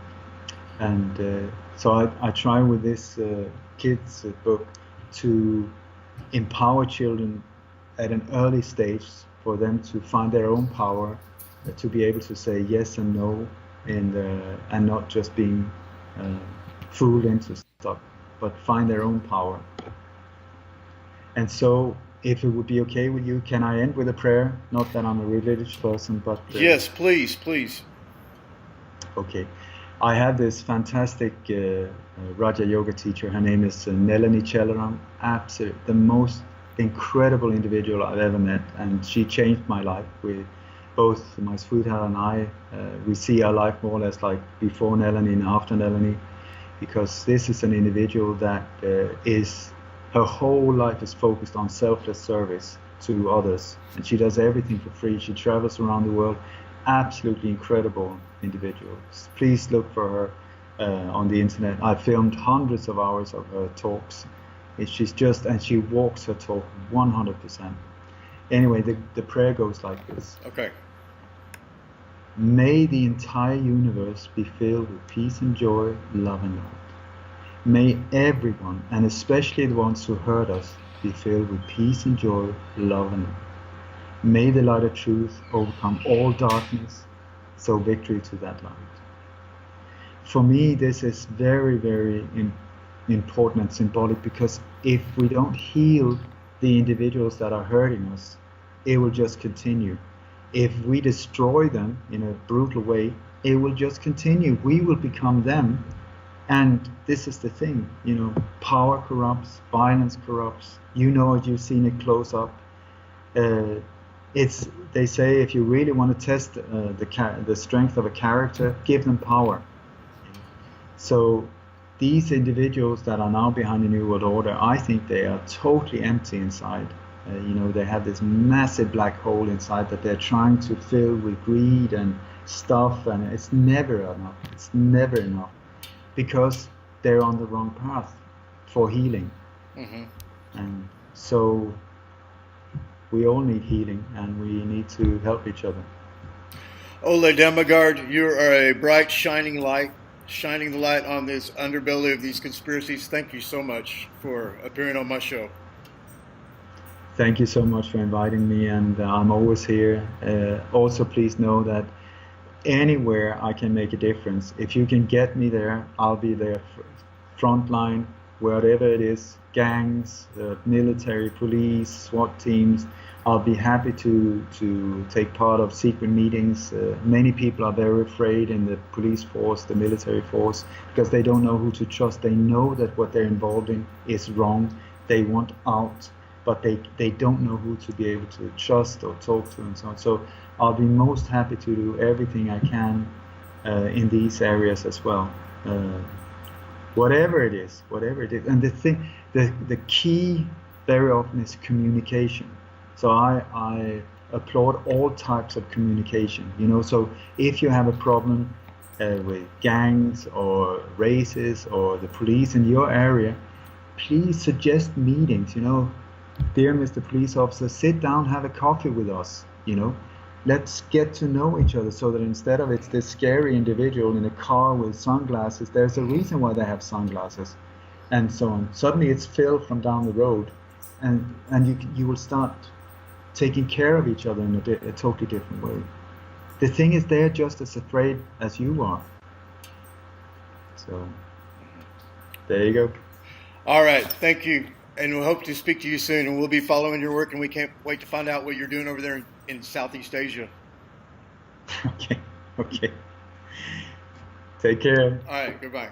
And so I try with this kids book to empower children at an early stage, for them to find their own power, to be able to say yes and no, and not just being fooled into stuff, but find their own power. And so, if it would be okay with you, can I end with a prayer? Not that I'm a religious person, but yes, please. Okay. I have this fantastic Raja Yoga teacher. Her name is Nelani Chelaram. Absolutely the most incredible individual I've ever met, and she changed my life. With both my sweetheart and I, we see our life more or less like before Nelani and after Nelani, because this is an individual that her whole life is focused on selfless service to others, and she does everything for free. She travels around the world. Absolutely incredible individual. Please look for her on the internet. I filmed hundreds of hours of her talks. And she walks her talk 100%. Anyway, the prayer goes like this. Okay. May the entire universe be filled with peace and joy, love and light. May everyone, and especially the ones who hurt us, be filled with peace and joy, love and light. May the light of truth overcome all darkness, so victory to that light. For me, this is very, very important and symbolic, because if we don't heal the individuals that are hurting us, it will just continue. If we destroy them in a brutal way, it will just continue. We will become them. And this is the thing, power corrupts, violence corrupts. You know it, you've seen it close up. They say if you really want to test the strength of a character, give them power. So these individuals that are now behind the New World Order, I think they are totally empty inside. They have this massive black hole inside that they're trying to fill with greed and stuff, and it's never enough. It's never enough because they're on the wrong path for healing. Mm-hmm. And so we all need healing, and we need to help each other. Ole Dammegard, you are a bright, shining light, shining the light on this underbelly of these conspiracies. Thank you so much for appearing on my show. Thank you so much for inviting me, and I'm always here. Also, please know that anywhere I can make a difference, if you can get me there, I'll be there. Frontline, wherever it is, gangs, military, police, SWAT teams, I'll be happy to take part of secret meetings. Many people are very afraid in the police force, the military force, because they don't know who to trust. They know that what they're involved in is wrong. They want out, but they don't know who to be able to trust or talk to and so on. So I'll be most happy to do everything I can in these areas as well. Whatever it is. And the key very often is communication. So I applaud all types of communication. So if you have a problem with gangs or races or the police in your area, please suggest meetings. Dear Mr. Police Officer, sit down, have a coffee with us. Let's get to know each other, so that instead of it's this scary individual in a car with sunglasses, there's a reason why they have sunglasses, and so on. Suddenly it's Phil from down the road, and you will start taking care of each other in a totally different way. The thing is, they're just as afraid as you are. So there you go. All right, thank you, and we hope to speak to you soon, and we'll be following your work, and we can't wait to find out what you're doing over there in Southeast Asia. Okay. Take care. All right, goodbye.